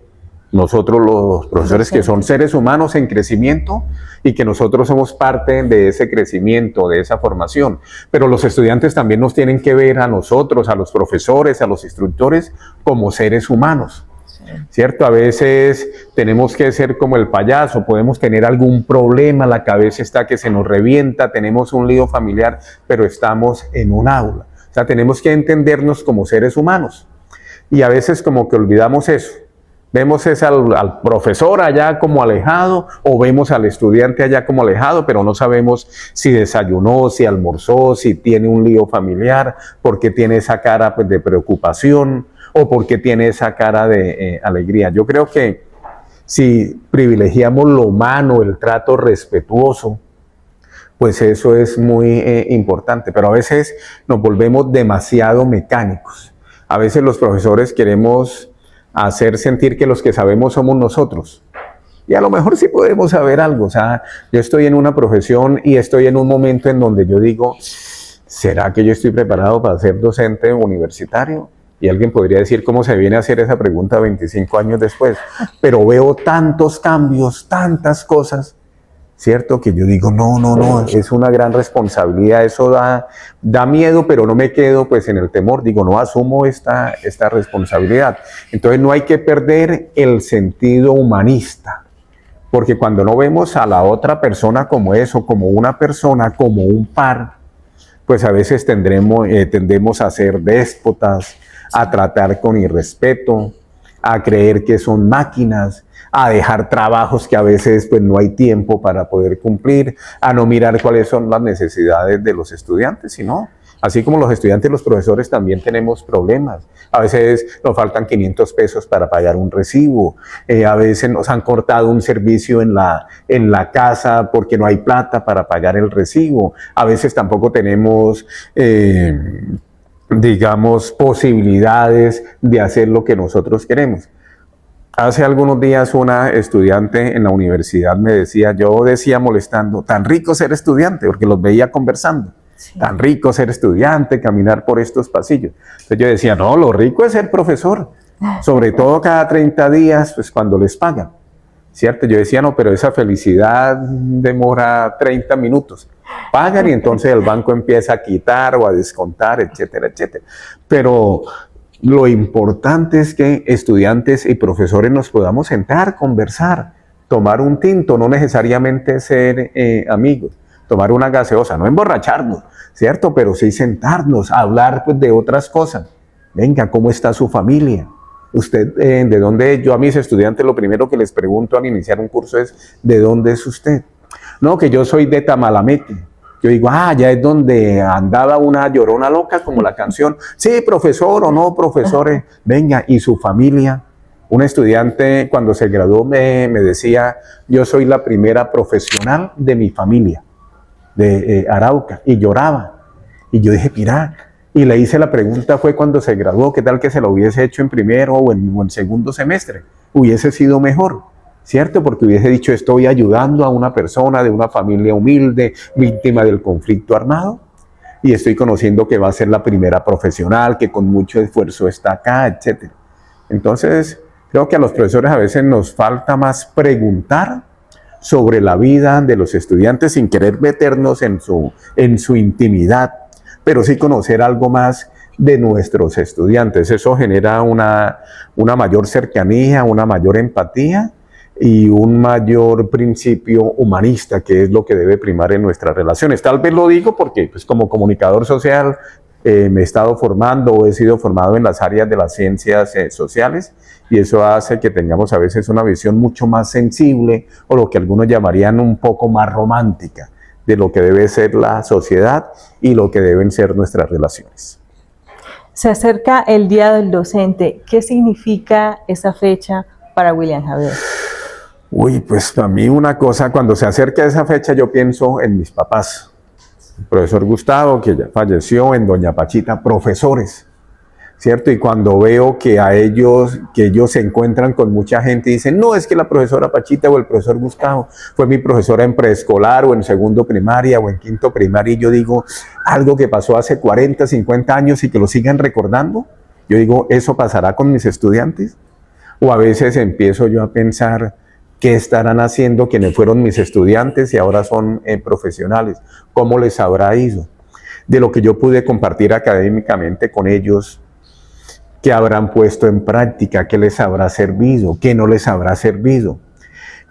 nosotros los profesores que son seres humanos en crecimiento y que nosotros somos parte de ese crecimiento, de esa formación. Pero los estudiantes también nos tienen que ver a nosotros, a los profesores, a los instructores como seres humanos. ¿Cierto? A veces tenemos que ser como el payaso, podemos tener algún problema, la cabeza está que se nos revienta, tenemos un lío familiar, pero estamos en un aula. O sea, tenemos que entendernos como seres humanos. Y a veces como que olvidamos eso. Vemos al profesor allá como alejado o vemos al estudiante allá como alejado, pero no sabemos si desayunó, si almorzó, si tiene un lío familiar, porque tiene esa cara pues, de preocupación o porque tiene esa cara de alegría. Yo creo que si privilegiamos lo humano, el trato respetuoso, pues eso es muy importante. Pero a veces nos volvemos demasiado mecánicos. A veces los profesores queremos hacer sentir que los que sabemos somos nosotros. Y a lo mejor sí podemos saber algo. O sea, yo estoy en una profesión y estoy en un momento en donde yo digo, ¿será que yo estoy preparado para ser docente universitario? Y alguien podría decir cómo se viene a hacer esa pregunta 25 años después. Pero veo tantos cambios, tantas cosas, ¿cierto? Que yo digo, no, es una gran responsabilidad, eso da miedo, pero no me quedo pues en el temor, digo, no asumo esta responsabilidad. Entonces no hay que perder el sentido humanista, porque cuando no vemos a la otra persona como eso, como una persona, como un par, pues a veces tendemos a ser déspotas, a tratar con irrespeto, a creer que son máquinas, a dejar trabajos que a veces pues no hay tiempo para poder cumplir, a no mirar cuáles son las necesidades de los estudiantes, sino así como los estudiantes, los profesores también tenemos problemas. A veces nos faltan 500 pesos para pagar un recibo, a veces nos han cortado un servicio en la casa porque no hay plata para pagar el recibo, a veces tampoco tenemos digamos, posibilidades de hacer lo que nosotros queremos. Hace algunos días una estudiante en la universidad me decía, yo decía molestando, tan rico ser estudiante, porque los veía conversando, sí. Tan rico ser estudiante, caminar por estos pasillos. Entonces yo decía, no, lo rico es ser profesor, sobre todo cada 30 días, pues cuando les pagan, ¿cierto? Yo decía, no, pero esa felicidad demora 30 minutos. Pagan y entonces el banco empieza a quitar o a descontar, etcétera, etcétera. Pero lo importante es que estudiantes y profesores nos podamos sentar, conversar, tomar un tinto, no necesariamente ser amigos, tomar una gaseosa, no emborracharnos, ¿cierto? Pero sí sentarnos, hablar pues, de otras cosas. Venga, ¿cómo está su familia? Usted, ¿de dónde es? Yo a mis estudiantes lo primero que les pregunto al iniciar un curso es, ¿de dónde es usted? No, que yo soy de Tamalamete. Yo digo, ya es donde andaba una llorona loca, como la canción. Sí, profesor o no, profesores. Venga, ¿y su familia? Un estudiante cuando se graduó me decía, yo soy la primera profesional de mi familia, de Arauca, y lloraba. Y yo dije, mira, y le hice la pregunta, fue cuando se graduó, ¿qué tal que se lo hubiese hecho en primero o en segundo semestre? Hubiese sido mejor, ¿cierto? Porque hubiese dicho, estoy ayudando a una persona de una familia humilde, víctima del conflicto armado, y estoy conociendo que va a ser la primera profesional, que con mucho esfuerzo está acá, etc. Entonces, creo que a los profesores a veces nos falta más preguntar sobre la vida de los estudiantes sin querer meternos en su intimidad, pero sí conocer algo más de nuestros estudiantes. Eso genera una mayor cercanía, una mayor empatía y un mayor principio humanista, que es lo que debe primar en nuestras relaciones. Tal vez lo digo porque pues, como comunicador social me he estado formando o he sido formado en las áreas de las ciencias sociales, y eso hace que tengamos a veces una visión mucho más sensible o lo que algunos llamarían un poco más romántica de lo que debe ser la sociedad y lo que deben ser nuestras relaciones. Se acerca el Día del Docente. ¿Qué significa esa fecha para William Javier? Uy, pues para mí una cosa, cuando se acerca esa fecha yo pienso en mis papás. El profesor Gustavo, que ya falleció, en doña Pachita, profesores, ¿cierto? Y cuando veo que ellos se encuentran con mucha gente y dicen, no, es que la profesora Pachita o el profesor Gustavo fue mi profesora en preescolar o en segundo primaria o en quinto primaria, y yo digo, algo que pasó hace 40, 50 años y que lo sigan recordando, yo digo, ¿eso pasará con mis estudiantes? O a veces empiezo yo a pensar, ¿qué estarán haciendo quienes fueron mis estudiantes y ahora son profesionales? ¿Cómo les habrá ido? De lo que yo pude compartir académicamente con ellos, ¿qué habrán puesto en práctica? ¿Qué les habrá servido? ¿Qué no les habrá servido?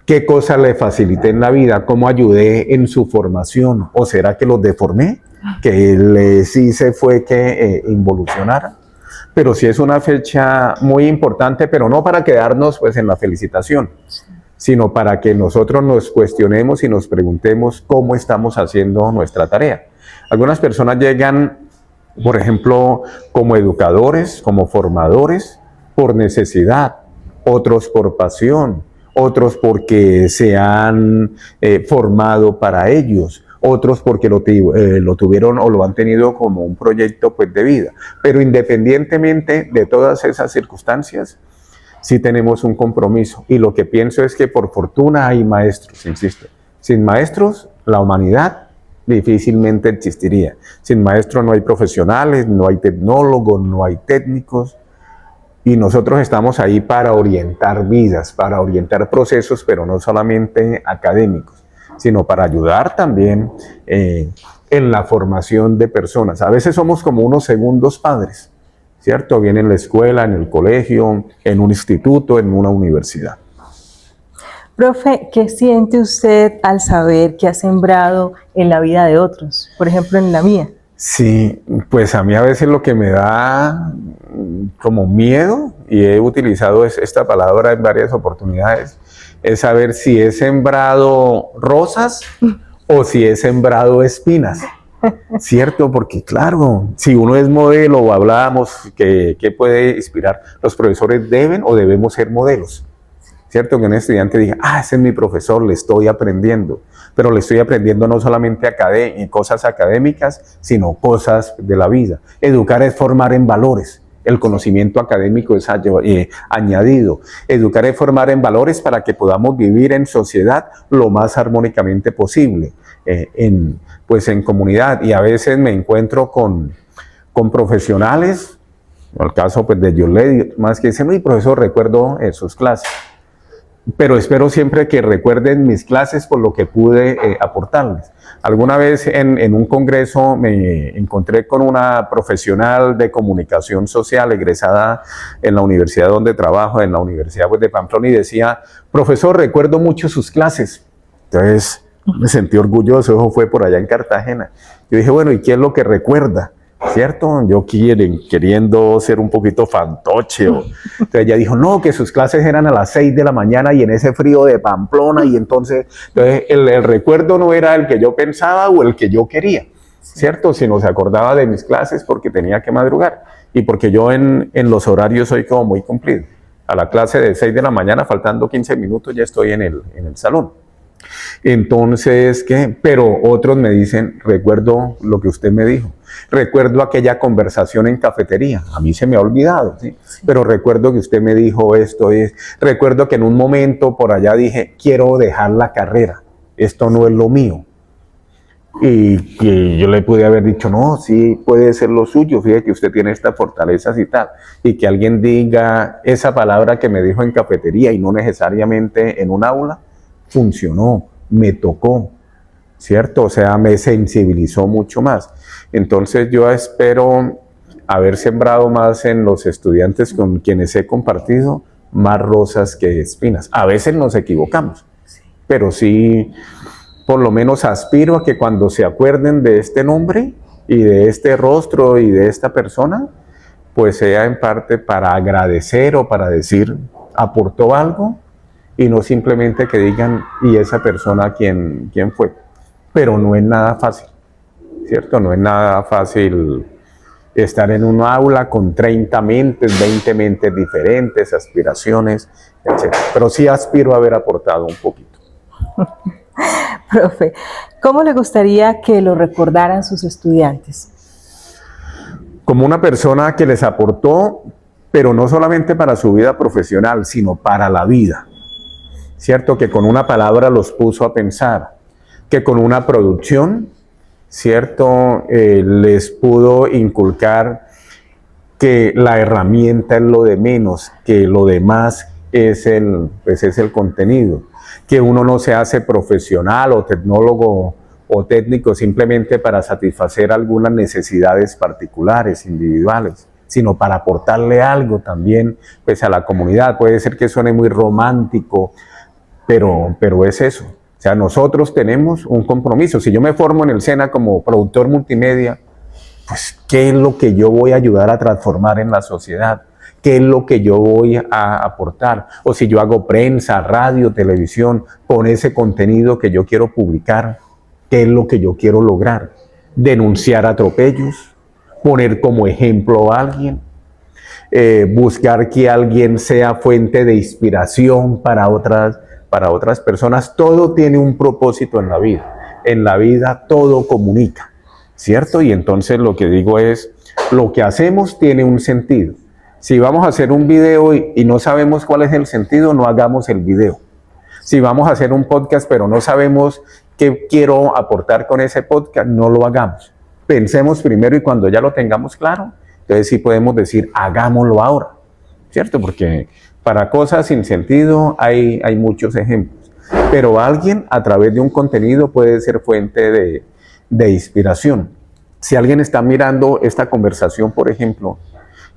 ¿Qué cosas les facilité en la vida? ¿Cómo ayudé en su formación? ¿O será que los deformé? ¿Que les hice fue que involucionaran? Pero sí es una fecha muy importante, pero no para quedarnos pues, en la felicitación, sino para que nosotros nos cuestionemos y nos preguntemos cómo estamos haciendo nuestra tarea. Algunas personas llegan, por ejemplo, como educadores, como formadores, por necesidad, otros por pasión, otros porque se han formado para ellos, otros porque lo tuvieron o lo han tenido como un proyecto pues, de vida. Pero independientemente de todas esas circunstancias, sí tenemos un compromiso, y lo que pienso es que por fortuna hay maestros, insisto. Sin maestros, la humanidad difícilmente existiría. Sin maestros no hay profesionales, no hay tecnólogos, no hay técnicos, y nosotros estamos ahí para orientar vidas, para orientar procesos, pero no solamente académicos, sino para ayudar también en la formación de personas. A veces somos como unos segundos padres, ¿cierto? Bien en la escuela, en el colegio, en un instituto, en una universidad. Profe, ¿qué siente usted al saber que ha sembrado en la vida de otros? Por ejemplo, en la mía. Sí, pues a mí a veces lo que me da como miedo, y he utilizado esta palabra en varias oportunidades, es saber si he sembrado rosas o si he sembrado espinas. ¿Cierto? Porque claro, si uno es modelo o hablábamos que puede inspirar, los profesores deben o debemos ser modelos. ¿Cierto? Que un estudiante diga, ese es mi profesor, le estoy aprendiendo. Pero le estoy aprendiendo no solamente cosas académicas, sino cosas de la vida. Educar es formar en valores. El conocimiento académico es añadido. Educar es formar en valores para que podamos vivir en sociedad lo más armónicamente posible, en comunidad. Y a veces me encuentro con profesionales, en el caso pues, de Yorledi, más que dicen, profesor, recuerdo sus clases. Pero espero siempre que recuerden mis clases por lo que pude aportarles. Alguna vez en un congreso me encontré con una profesional de comunicación social egresada en la universidad donde trabajo, en la Universidad de Pamplona, y decía, profesor, recuerdo mucho sus clases. Entonces me sentí orgulloso, eso fue por allá en Cartagena. Yo dije, bueno, ¿y qué es lo que recuerda? ¿Cierto? Yo queriendo ser un poquito fantoche. Entonces ella dijo, no, que sus clases eran a las 6 de la mañana y en ese frío de Pamplona, y entonces el recuerdo no era el que yo pensaba o el que yo quería, ¿cierto? Sino se acordaba de mis clases porque tenía que madrugar y porque yo en los horarios soy como muy cumplido. A la clase de 6 de la mañana, faltando 15 minutos, ya estoy en el salón. Entonces, ¿qué? Pero otros me dicen, recuerdo lo que usted me dijo, recuerdo aquella conversación en cafetería, a mí se me ha olvidado, ¿sí? Pero recuerdo que usted me dijo esto, recuerdo que en un momento por allá dije, quiero dejar la carrera, esto no es lo mío. Y que yo le pude haber dicho, no, sí puede ser lo suyo, fíjate que usted tiene estas fortalezas y tal. Y que alguien diga esa palabra que me dijo en cafetería y no necesariamente en un aula, funcionó, me tocó, ¿cierto? O sea, me sensibilizó mucho más. Entonces yo espero haber sembrado más en los estudiantes con quienes he compartido, más rosas que espinas. A veces nos equivocamos, pero sí, por lo menos aspiro a que cuando se acuerden de este nombre y de este rostro y de esta persona, pues sea en parte para agradecer o para decir, aportó algo, y no simplemente que digan, ¿y esa persona quién fue? Pero no es nada fácil, ¿cierto? No es nada fácil estar en un aula con 30 mentes, 20 mentes diferentes, aspiraciones, etc. Pero sí aspiro a haber aportado un poquito. Profe, ¿cómo le gustaría que lo recordaran sus estudiantes? Como una persona que les aportó, pero no solamente para su vida profesional, sino para la vida. ¿Cierto? Que con una palabra los puso a pensar, que con una producción, ¿cierto? Les pudo inculcar que la herramienta es lo de menos, que lo demás es el contenido, que uno no se hace profesional o tecnólogo o técnico simplemente para satisfacer algunas necesidades particulares, individuales, sino para aportarle algo también pues, a la comunidad. Puede ser que suene muy romántico, pero es eso. O sea, nosotros tenemos un compromiso. Si yo me formo en el SENA como productor multimedia, pues, ¿qué es lo que yo voy a ayudar a transformar en la sociedad? ¿Qué es lo que yo voy a aportar? O si yo hago prensa, radio, televisión, con ese contenido que yo quiero publicar, ¿qué es lo que yo quiero lograr? Denunciar atropellos, poner como ejemplo a alguien, buscar que alguien sea fuente de inspiración para otras personas. Todo tiene un propósito en la vida. En la vida todo comunica, ¿cierto? Y entonces lo que digo es, lo que hacemos tiene un sentido. Si vamos a hacer un video y no sabemos cuál es el sentido, no hagamos el video. Si vamos a hacer un podcast pero no sabemos qué quiero aportar con ese podcast, no lo hagamos. Pensemos primero y cuando ya lo tengamos claro, entonces sí podemos decir, hagámoslo ahora, ¿cierto? Porque para cosas sin sentido hay muchos ejemplos, pero alguien a través de un contenido puede ser fuente de inspiración. Si alguien está mirando esta conversación, por ejemplo,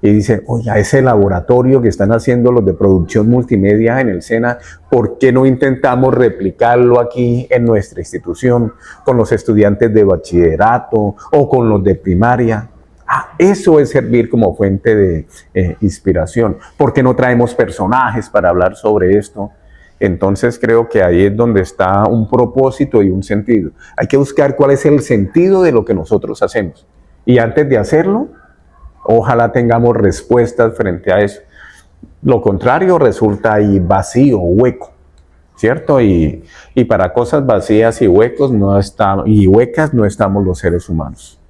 y dice, oye, ese laboratorio que están haciendo los de producción multimedia en el SENA, ¿por qué no intentamos replicarlo aquí en nuestra institución con los estudiantes de bachillerato o con los de primaria? Eso es servir como fuente de inspiración. ¿Por qué no traemos personajes para hablar sobre esto? Entonces creo que ahí es donde está un propósito y un sentido. Hay que buscar cuál es el sentido de lo que nosotros hacemos. Y antes de hacerlo, ojalá tengamos respuestas frente a eso. Lo contrario resulta ahí vacío, hueco, ¿cierto? Y para cosas vacías y huecas no estamos los seres humanos.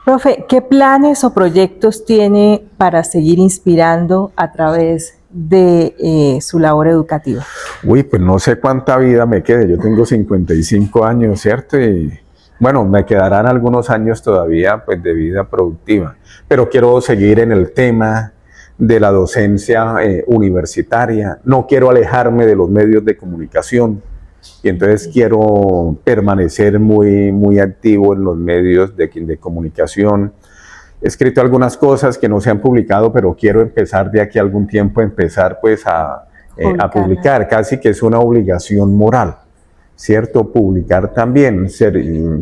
Profe, ¿qué planes o proyectos tiene para seguir inspirando a través de su labor educativa? Uy, pues no sé cuánta vida me quede. Yo tengo 55 años, ¿cierto? Y bueno, me quedarán algunos años todavía pues, de vida productiva. Pero quiero seguir en el tema de la docencia universitaria. No quiero alejarme de los medios de comunicación. Y entonces quiero permanecer muy activo en los medios de comunicación. He escrito algunas cosas que no se han publicado, pero quiero empezar de aquí a algún tiempo, pues a publicar. Casi que es una obligación moral, ¿cierto? Publicar también,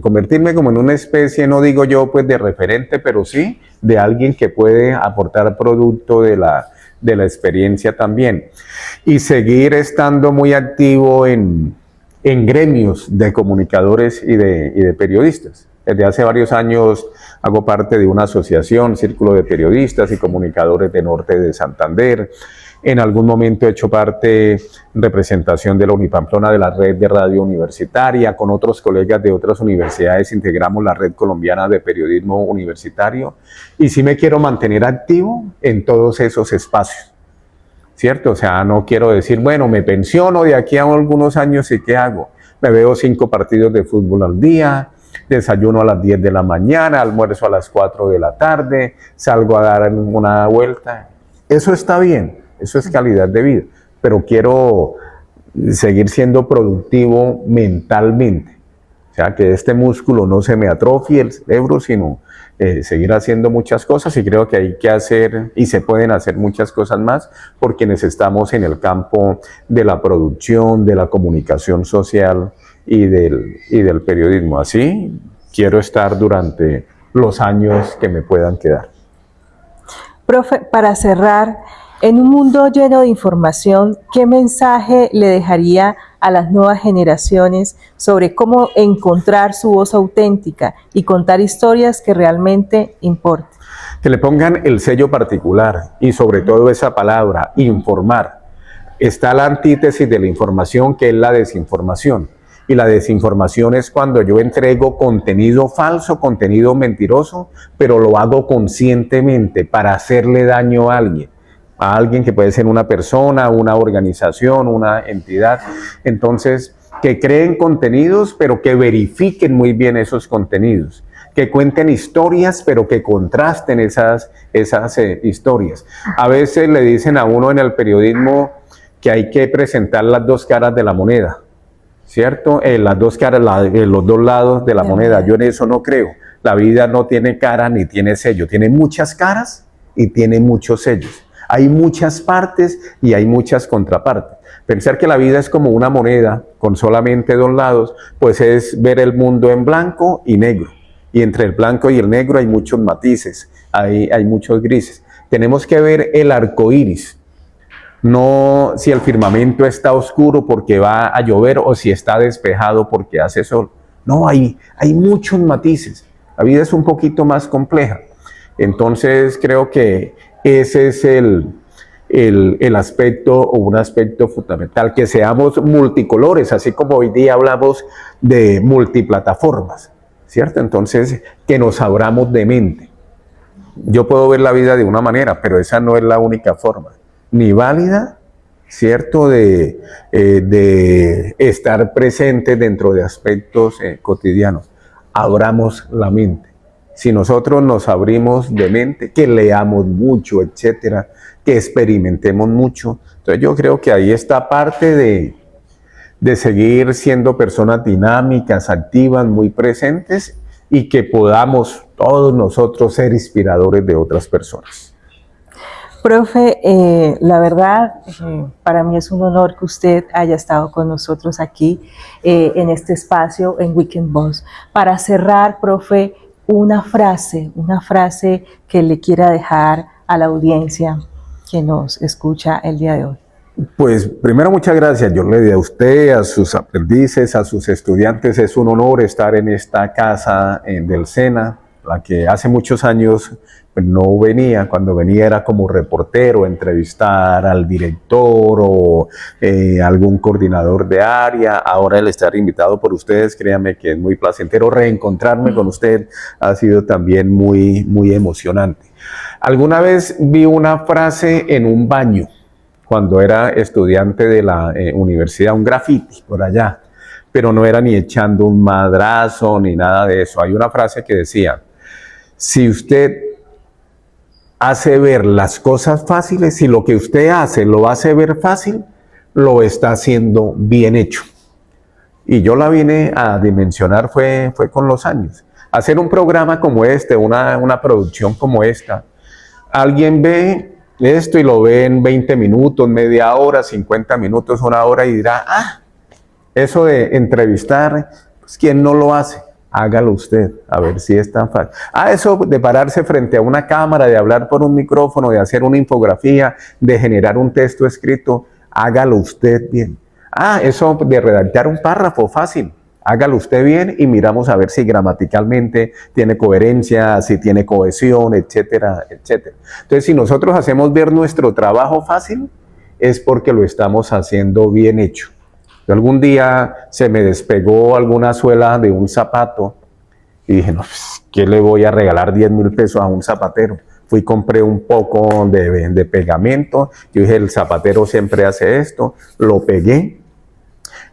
convertirme como en una especie, no digo yo pues de referente, pero sí de alguien que puede aportar producto de la experiencia también. Y seguir estando muy activo en gremios de comunicadores y de periodistas. Desde hace varios años hago parte de una asociación, Círculo de Periodistas y Comunicadores de Norte de Santander. En algún momento he hecho parte en representación de la Unipamplona de la red de radio universitaria. Con otros colegas de otras universidades integramos la red colombiana de periodismo universitario. Y sí me quiero mantener activo en todos esos espacios. ¿Cierto? O sea, no quiero decir, bueno, me pensiono de aquí a algunos años y ¿qué hago? Me veo 5 partidos de fútbol al día, desayuno a las 10 de la mañana, almuerzo a las 4 de la tarde, salgo a dar una vuelta. Eso está bien, eso es calidad de vida, pero quiero seguir siendo productivo mentalmente. O sea, que este músculo no se me atrofie el cerebro, sino seguir haciendo muchas cosas, y creo que hay que hacer y se pueden hacer muchas cosas más por quienes estamos en el campo de la producción, de la comunicación social y del periodismo. Así quiero estar durante los años que me puedan quedar. Profe, para cerrar, en un mundo lleno de información, ¿qué mensaje le dejaría a las nuevas generaciones sobre cómo encontrar su voz auténtica y contar historias que realmente importen? Que le pongan el sello particular y sobre todo esa palabra, informar. Está la antítesis de la información, que es la desinformación. Y la desinformación es cuando yo entrego contenido falso, contenido mentiroso, pero lo hago conscientemente para hacerle daño a alguien que puede ser una persona, una organización, una entidad. Entonces, que creen contenidos, pero que verifiquen muy bien esos contenidos, que cuenten historias, pero que contrasten esas historias. A veces le dicen a uno en el periodismo que hay que presentar las dos caras de la moneda, ¿cierto? Las dos caras, los dos lados de la moneda. Yo en eso no creo. La vida no tiene cara ni tiene sello. Tiene muchas caras y tiene muchos sellos. Hay muchas partes y hay muchas contrapartes. Pensar que la vida es como una moneda con solamente dos lados, pues es ver el mundo en blanco y negro. Y entre el blanco y el negro hay muchos matices, hay muchos grises. Tenemos que ver el arco iris. No si el firmamento está oscuro porque va a llover o si está despejado porque hace sol. No, hay muchos matices. La vida es un poquito más compleja. Entonces creo que ese es el aspecto o un aspecto fundamental, que seamos multicolores, así como hoy día hablamos de multiplataformas, ¿cierto? Entonces, que nos abramos de mente. Yo puedo ver la vida de una manera, pero esa no es la única forma, ni válida, ¿cierto? De estar presente dentro de aspectos cotidianos. Abramos la mente. Si nosotros nos abrimos de mente, que leamos mucho, etcétera, que experimentemos mucho. Entonces yo creo que ahí está parte de seguir siendo personas dinámicas, activas, muy presentes, y que podamos todos nosotros ser inspiradores de otras personas. Profe, la verdad, para mí es un honor que usted haya estado con nosotros aquí en este espacio en Weekend Boss. Para cerrar, profe, una frase que le quiera dejar a la audiencia que nos escucha el día de hoy. Pues primero muchas gracias, Yorledi, a usted, a sus aprendices, a sus estudiantes. Es un honor estar en esta casa del SENA, la que hace muchos años pues, no venía. Cuando venía era como reportero, entrevistar al director o algún coordinador de área. Ahora el estar invitado por ustedes, créanme que es muy placentero. Reencontrarme con usted ha sido también muy, muy emocionante. Alguna vez vi una frase en un baño, cuando era estudiante de la universidad, un graffiti por allá, pero no era ni echando un madrazo ni nada de eso. Hay una frase que decía, si usted hace ver las cosas fáciles, si lo que usted hace lo hace ver fácil, lo está haciendo bien hecho. Y yo la vine a dimensionar fue con los años. Hacer un programa como este, una producción como esta, alguien ve esto y lo ve en 20 minutos, media hora, 50 minutos, una hora y dirá, eso de entrevistar, pues ¿quién no lo hace? Hágalo usted, a ver si es tan fácil. Eso de pararse frente a una cámara, de hablar por un micrófono, de hacer una infografía, de generar un texto escrito, hágalo usted bien. Eso de redactar un párrafo, fácil. Hágalo usted bien y miramos a ver si gramaticalmente tiene coherencia, si tiene cohesión, etcétera, etcétera. Entonces, si nosotros hacemos ver nuestro trabajo fácil, es porque lo estamos haciendo bien hecho. Yo algún día se me despegó alguna suela de un zapato y dije, no, pues, ¿qué le voy a regalar 10,000 pesos a un zapatero? Fui y compré un poco de pegamento. Yo dije, el zapatero siempre hace esto. Lo pegué.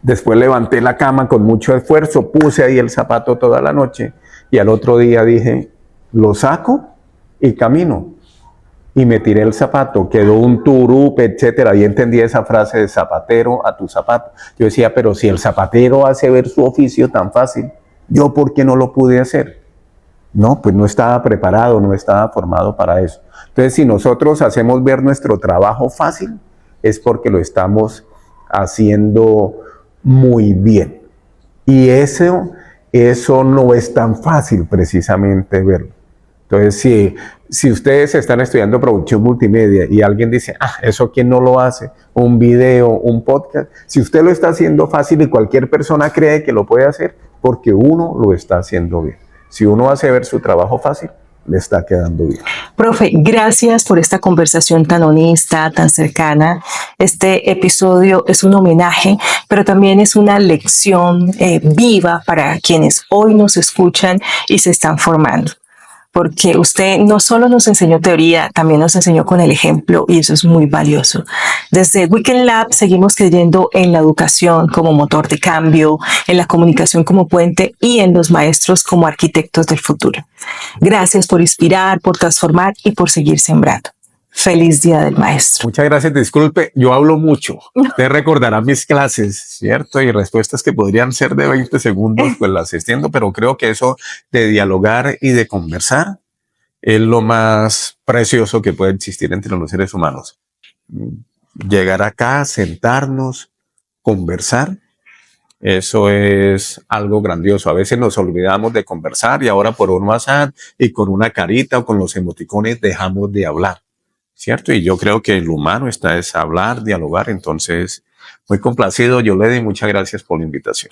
Después levanté la cama con mucho esfuerzo, puse ahí el zapato toda la noche y al otro día dije, lo saco y camino. Y me tiré el zapato, quedó un turupe, etcétera. Y entendí esa frase de zapatero a tu zapato. Yo decía, pero si el zapatero hace ver su oficio tan fácil, ¿yo por qué no lo pude hacer? No, pues no estaba preparado, no estaba formado para eso. Entonces, si nosotros hacemos ver nuestro trabajo fácil, es porque lo estamos haciendo muy bien. Y eso no es tan fácil precisamente verlo. Entonces, si ustedes están estudiando producción multimedia y alguien dice, ¿eso quién no lo hace? Un video, un podcast. Si usted lo está haciendo fácil y cualquier persona cree que lo puede hacer, porque uno lo está haciendo bien. Si uno hace ver su trabajo fácil, le está quedando bien. Profe, gracias por esta conversación tan honesta, tan cercana. Este episodio es un homenaje, pero también es una lección viva para quienes hoy nos escuchan y se están formando. Porque usted no solo nos enseñó teoría, también nos enseñó con el ejemplo y eso es muy valioso. Desde Weekend Lab seguimos creyendo en la educación como motor de cambio, en la comunicación como puente y en los maestros como arquitectos del futuro. Gracias por inspirar, por transformar y por seguir sembrando. Feliz Día del Maestro. Muchas gracias. Disculpe, yo hablo mucho. Usted recordará mis clases, ¿cierto? Y respuestas que podrían ser de 20 segundos, pues las extiendo, pero creo que eso de dialogar y de conversar es lo más precioso que puede existir entre los seres humanos. Llegar acá, sentarnos, conversar, eso es algo grandioso. A veces nos olvidamos de conversar y ahora por un WhatsApp y con una carita o con los emoticones dejamos de hablar. ¿Cierto? Y yo creo que el humano está es hablar, dialogar. Entonces, muy complacido, Yorledi, muchas gracias por la invitación.